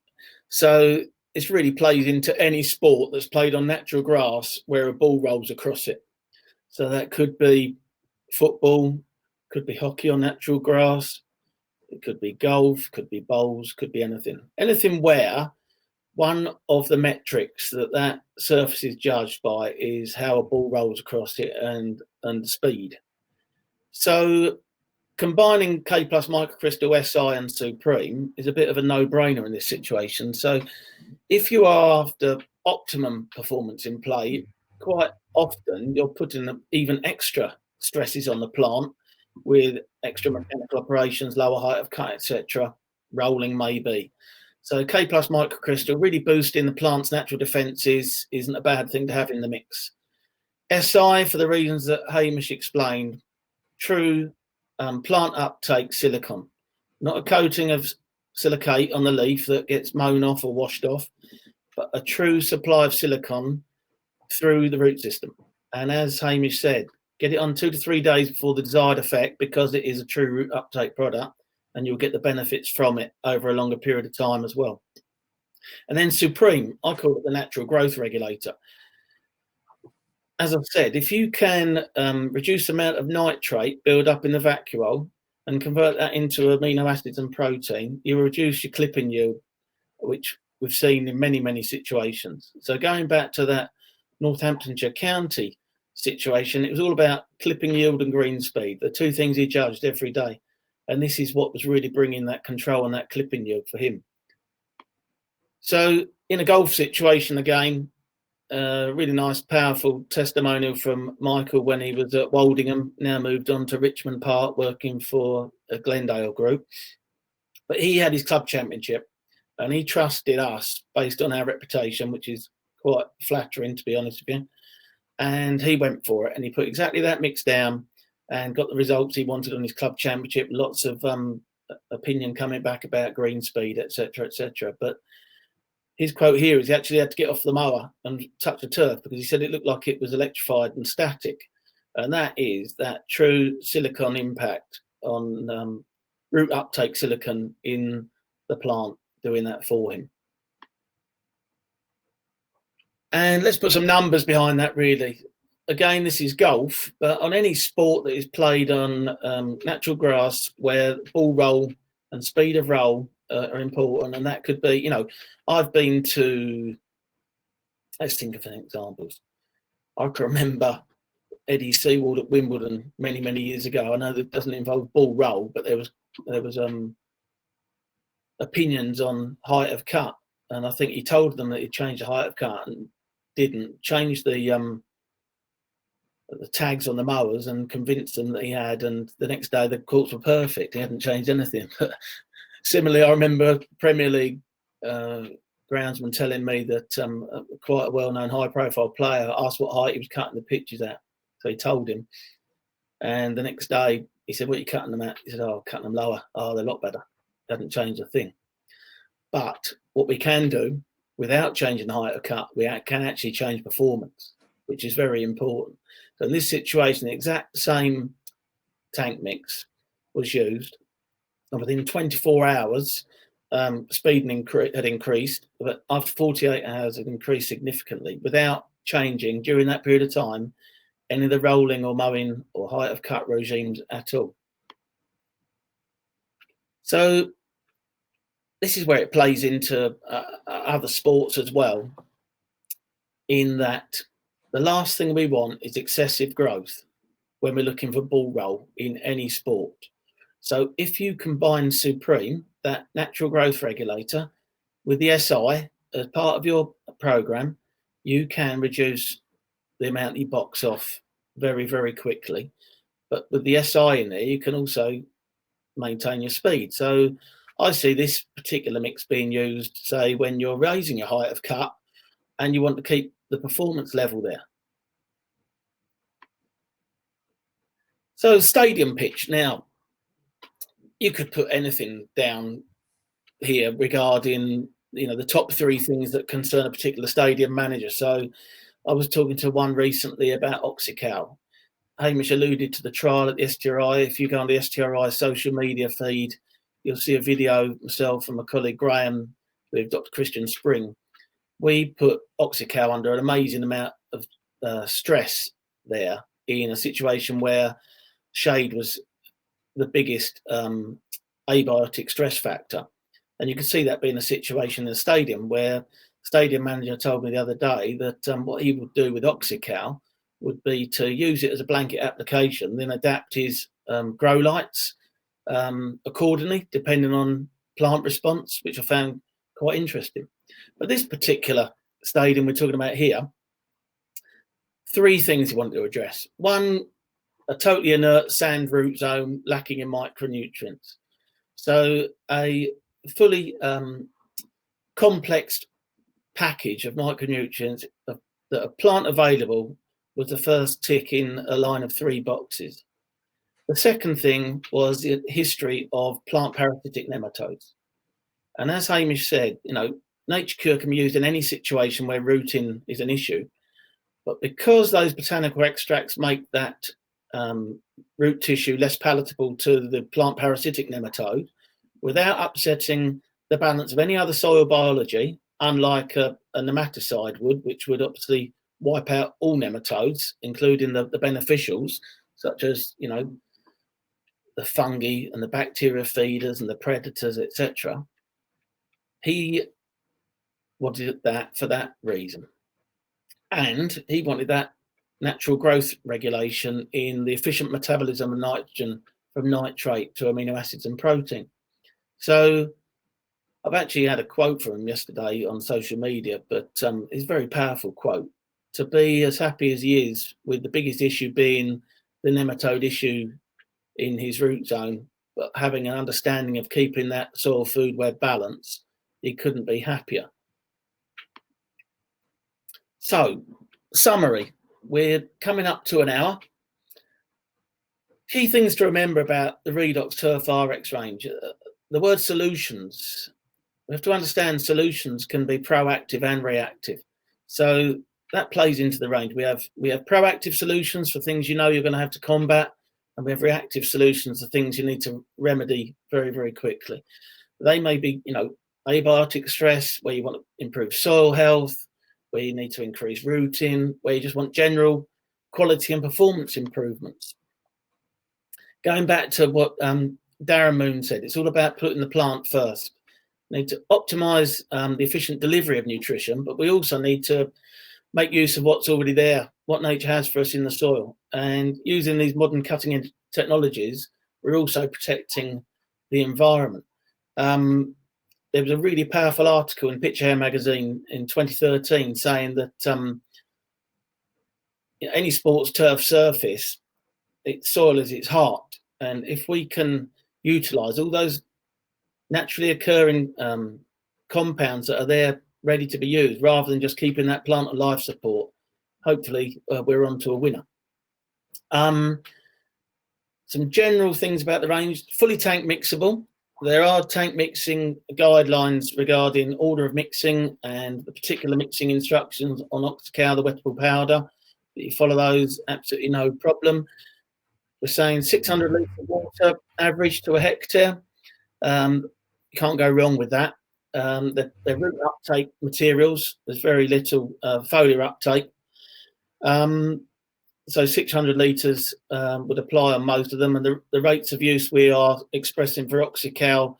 B: So this really plays into any sport that's played on natural grass where a ball rolls across it. So that could be football, could be hockey on natural grass, it could be golf, could be bowls, could be anything. Anything where one of the metrics that surface is judged by is how a ball rolls across it and the speed. So combining K Plus Microcrystal SI and Supreme is a bit of a no-brainer in this situation. So if you are after optimum performance in play, quite often you're putting even extra stresses on the plant with extra mechanical operations, lower height of cut, etc., rolling maybe. So K Plus Microcrystal really boosting the plant's natural defences isn't a bad thing to have in the mix. SI, for the reasons that Hamish explained, true plant uptake silicon, not a coating of silicate on the leaf that gets mown off or washed off, but a true supply of silicon through the root system. And as Hamish said, get it on 2 to 3 days before the desired effect, because it is a true root uptake product, and you'll get the benefits from it over a longer period of time as well. And then Supreme, I call it the natural growth regulator. As I've said, if you can reduce the amount of nitrate build up in the vacuole and convert that into amino acids and protein, you reduce your clipping yield, which we've seen in many, many situations. So going back to that Northamptonshire County situation, it was all about clipping yield and green speed, the two things he judged every day. And this is what was really bringing that control and that clipping yield for him. So in a golf situation again, really nice, powerful testimonial from Michael when he was at Woldingham, now moved on to Richmond Park, working for a Glendale group. But he had his club championship, and he trusted us based on our reputation, which is quite flattering, to be honest with you. And he went for it, and he put exactly that mix down and got the results he wanted on his club championship. Lots of opinion coming back about green speed, etc., etc. But his quote here is he actually had to get off the mower and touch the turf because he said it looked like it was electrified and static. And that is that true silicon impact on root uptake silicon in the plant, doing that for him. And let's put some numbers behind that, really. Again, this is golf, but on any sport that is played on natural grass where ball roll and speed of roll are important, and that could be, I've been to, let's think of some examples. I can remember Eddie Seawald at Wimbledon many, many years ago. I know that doesn't involve ball roll, but there was opinions on height of cut, and I think he told them that he'd changed the height of cut and didn't change the tags on the mowers and convinced them that he had, and the next day the courts were perfect. He hadn't changed anything. Similarly, I remember Premier League groundsman telling me that quite a well-known high-profile player asked what height he was cutting the pitches at. So he told him. And the next day, he said, what are you cutting them at? He said, oh, I'm cutting them lower. Oh, they're a lot better. Hasn't changed a thing. But what we can do, without changing the height of cut, we can actually change performance, which is very important. So in this situation, the exact same tank mix was used. And within 24 hours, speed had increased, but after 48 hours, it increased significantly without changing during that period of time any of the rolling or mowing or height of cut regimes at all. So this is where it plays into other sports as well, in that the last thing we want is excessive growth when we're looking for ball roll in any sport. So if you combine Supreme, that natural growth regulator, with the SI as part of your program, you can reduce the amount you box off very, very quickly. But with the SI in there, you can also maintain your speed. So I see this particular mix being used, say, when you're raising your height of cut and you want to keep the performance level there. So stadium pitch. Now, you could put anything down here regarding, the top 3 things that concern a particular stadium manager. So I was talking to one recently about Oxycal. Hamish alluded to the trial at the STRI. If you go on the STRI social media feed, you'll see a video myself and my colleague Graham with Dr. Christian Spring. We put Oxycal under an amazing amount of stress there in a situation where shade was the biggest abiotic stress factor. And you can see that being a situation in the stadium where stadium manager told me the other day that what he would do with Oxycal would be to use it as a blanket application, then adapt his grow lights accordingly, depending on plant response, which I found quite interesting. But this particular stadium we're talking about here, 3 things he wanted to address. One, a totally inert sand root zone lacking in micronutrients. So a fully complex package of micronutrients that are plant available was the first tick in a line of 3 boxes. The second thing was the history of plant parasitic nematodes. And as Hamish said, nature cure can be used in any situation where rooting is an issue. But because those botanical extracts make that root tissue less palatable to the plant parasitic nematode, without upsetting the balance of any other soil biology, unlike a nematicide would, which would obviously wipe out all nematodes, including the beneficials, such as, the fungi and the bacteria feeders and the predators, etc. He wanted that for that reason. And he wanted that natural growth regulation in the efficient metabolism of nitrogen from nitrate to amino acids and protein. So I've actually had a quote from him yesterday on social media, but it's a very powerful quote. To be as happy as he is with the biggest issue being the nematode issue in his root zone, but having an understanding of keeping that soil food web balance, he couldn't be happier. So, summary, we're coming up to an hour. Key things to remember about the Redox Turf RX range. The word solutions. We have to understand solutions can be proactive and reactive. So that plays into the range. We have proactive solutions for things you're going to have to combat, and we have reactive solutions for things you need to remedy very, very quickly. They may be, abiotic stress, where you want to improve soil health, where you need to increase rooting, where you just want general quality and performance improvements. Going back to what Darren Moon said, it's all about putting the plant first. We need to optimize the efficient delivery of nutrition, but we also need to make use of what's already there, what nature has for us in the soil. And using these modern cutting-edge technologies, we're also protecting the environment. There was a really powerful article in Picture Hair magazine in 2013 saying that any sports turf surface, soil is its heart. And if we can utilize all those naturally occurring compounds that are there ready to be used, rather than just keeping that plant on life support, hopefully we're on to a winner. Some general things about the range: fully tank mixable. There are tank mixing guidelines regarding order of mixing and the particular mixing instructions on Oxycal, the wettable powder. You follow those, absolutely no problem. We're saying 600 litres of water average to a hectare. You can't go wrong with that. The root uptake materials, there's very little foliar uptake. So 600 litres would apply on most of them, and the rates of use we are expressing for Oxycal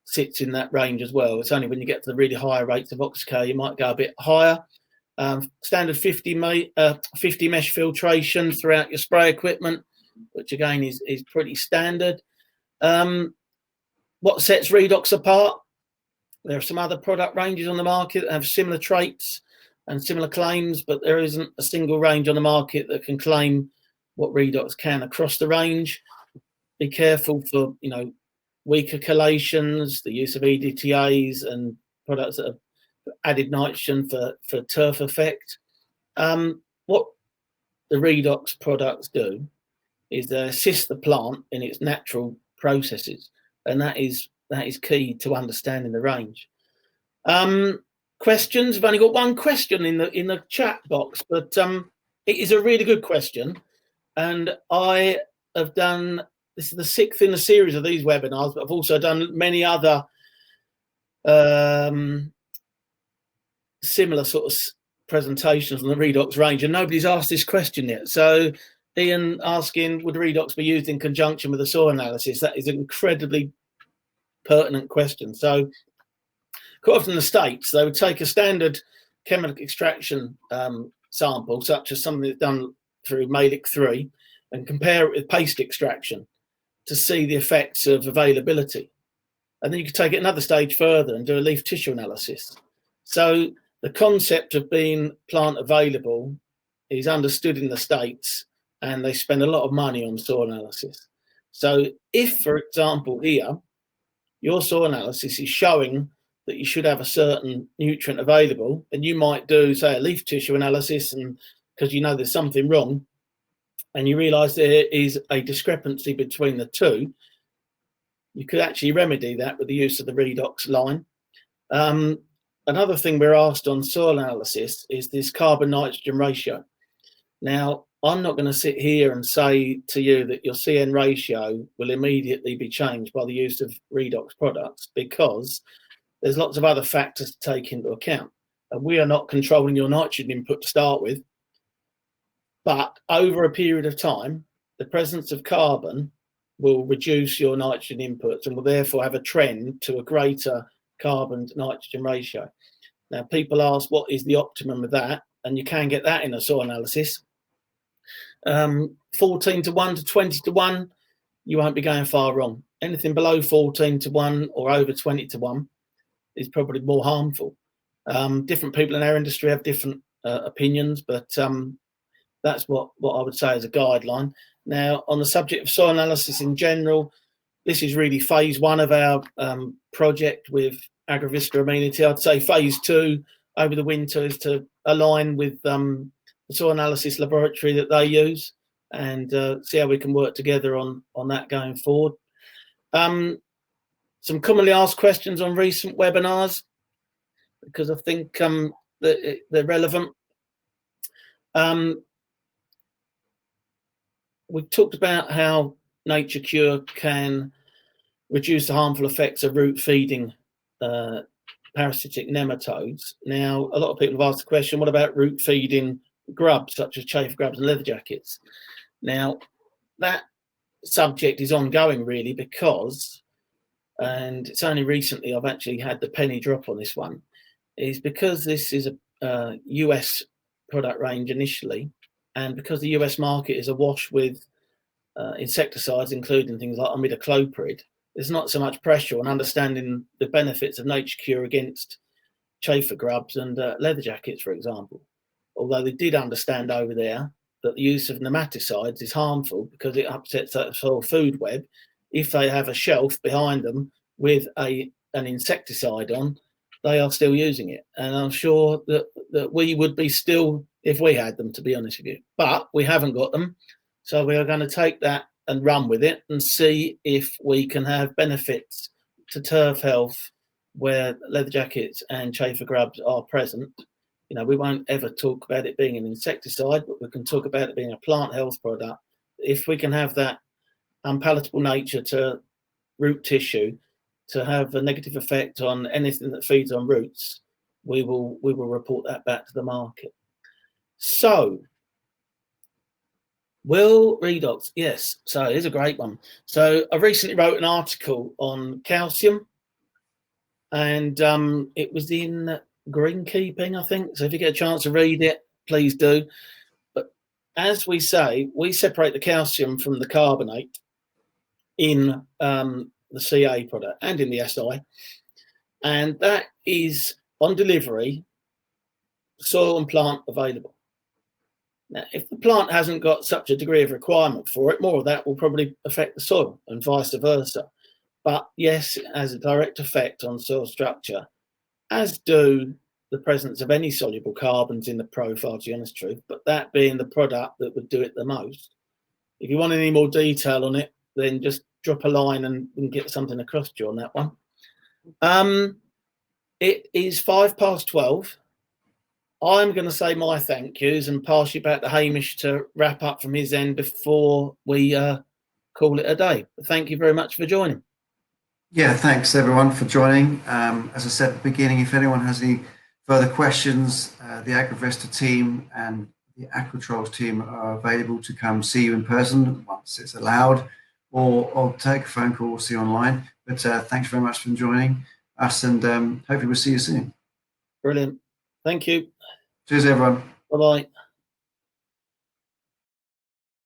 B: sits in that range as well. It's only when you get to the really higher rates of Oxycal you might go a bit higher. Standard 50 mesh filtration throughout your spray equipment, which again is pretty standard. What sets Redox apart? There are some other product ranges on the market that have similar traits and similar claims, but there isn't a single range on the market that can claim what Redox can across the range. Be careful for weaker chelations, the use of EDTAs and products that have added nitrogen for turf effect. What the Redox products do is they assist the plant in its natural processes, and that is key to understanding the range. Questions? I've only got one question in the chat box, but it is a really good question, and I have done, this is the 6th in a series of these webinars, but I've also done many other similar sort of presentations on the Redox range, and nobody's asked this question yet. So Ian asking, would Redox be used in conjunction with the soil analysis? That is an incredibly pertinent question. So quite often in the States, they would take a standard chemical extraction sample, such as something that's done through Malic 3, and compare it with paste extraction to see the effects of availability. And then you could take it another stage further and do a leaf tissue analysis. So the concept of being plant available is understood in the States, and they spend a lot of money on soil analysis. So if, for example, here, your soil analysis is showing that you should have a certain nutrient available, and you might do, say, a leaf tissue analysis, and because you know there's something wrong, and you realise there is a discrepancy between the two, you could actually remedy that with the use of the Redox line. Another thing we're asked on soil analysis is this carbon-nitrogen ratio. Now, I'm not going to sit here and say to you that your CN ratio will immediately be changed by the use of Redox products, because there's lots of other factors to take into account. And we are not controlling your nitrogen input to start with. But over a period of time, the presence of carbon will reduce your nitrogen inputs and will therefore have a trend to a greater carbon to nitrogen ratio. Now, people ask, what is the optimum of that? And you can get that in a soil analysis. 14 to 1 to 20 to 1, you won't be going far wrong. Anything below 14 to 1 or over 20 to 1 is probably more harmful. Different people in our industry have different opinions, but that's what I would say as a guideline. Now, on the subject of soil analysis in general, this is really phase 1 of our project with Agrovista Amenity. I'd say phase 2 over the winter is to align with the soil analysis laboratory that they use, and see how we can work together on that going forward. Some commonly asked questions on recent webinars, because I think that they're relevant. We've talked about how Nature Cure can reduce the harmful effects of root feeding parasitic nematodes. Now, a lot of people have asked the question, what about root feeding grubs, such as chafer grubs and leather jackets? Now, that subject is ongoing, really, because, and it's only recently I've actually had the penny drop on this one, is because this is a US product range initially, and because the US market is awash with insecticides, including things like imidacloprid, there's not so much pressure on understanding the benefits of Nature Cure against chafer grubs and leather jackets, for example. Although they did understand over there that the use of nematicides is harmful because it upsets that soil food web. If they have a shelf behind them with an insecticide on, they are still using it. And I'm sure that we would be still if we had them, to be honest with you. But we haven't got them. So we are going to take that and run with it and see if we can have benefits to turf health where leather jackets and chafer grubs are present. You know, we won't ever talk about it being an insecticide, but we can talk about it being a plant health product. If we can have that unpalatable nature to root tissue to have a negative effect on anything that feeds on roots, we will report that back to the market. So, will Redox? Yes. So here's a great one. So I recently wrote an article on calcium, and it was in Greenkeeping, I think. So if you get a chance to read it, please do. But as we say, we separate the calcium from the carbonate in the CA product and in the SI, and that is on delivery, soil and plant available. Now, if the plant hasn't got such a degree of requirement for it, more of that will probably affect the soil and vice versa. But yes, it has a direct effect on soil structure, as do the presence of any soluble carbons in the profile, to be honest truth, but that being the product that would do it the most. If you want any more detail on it, then just drop a line and we can get something across to you on that one. It is 12:05. I'm going to say my thank yous and pass you back to Hamish to wrap up from his end before we call it a day. Thank you very much for joining.
C: Yeah, thanks everyone for joining. As I said at the beginning, if anyone has any further questions, the Agrovista team and the Aquatrols team are available to come see you in person once it's allowed, or take a phone call or see online. But thanks very much for joining us, and hopefully we'll see you soon.
B: Brilliant. Thank you.
C: Cheers, everyone.
B: Bye-bye.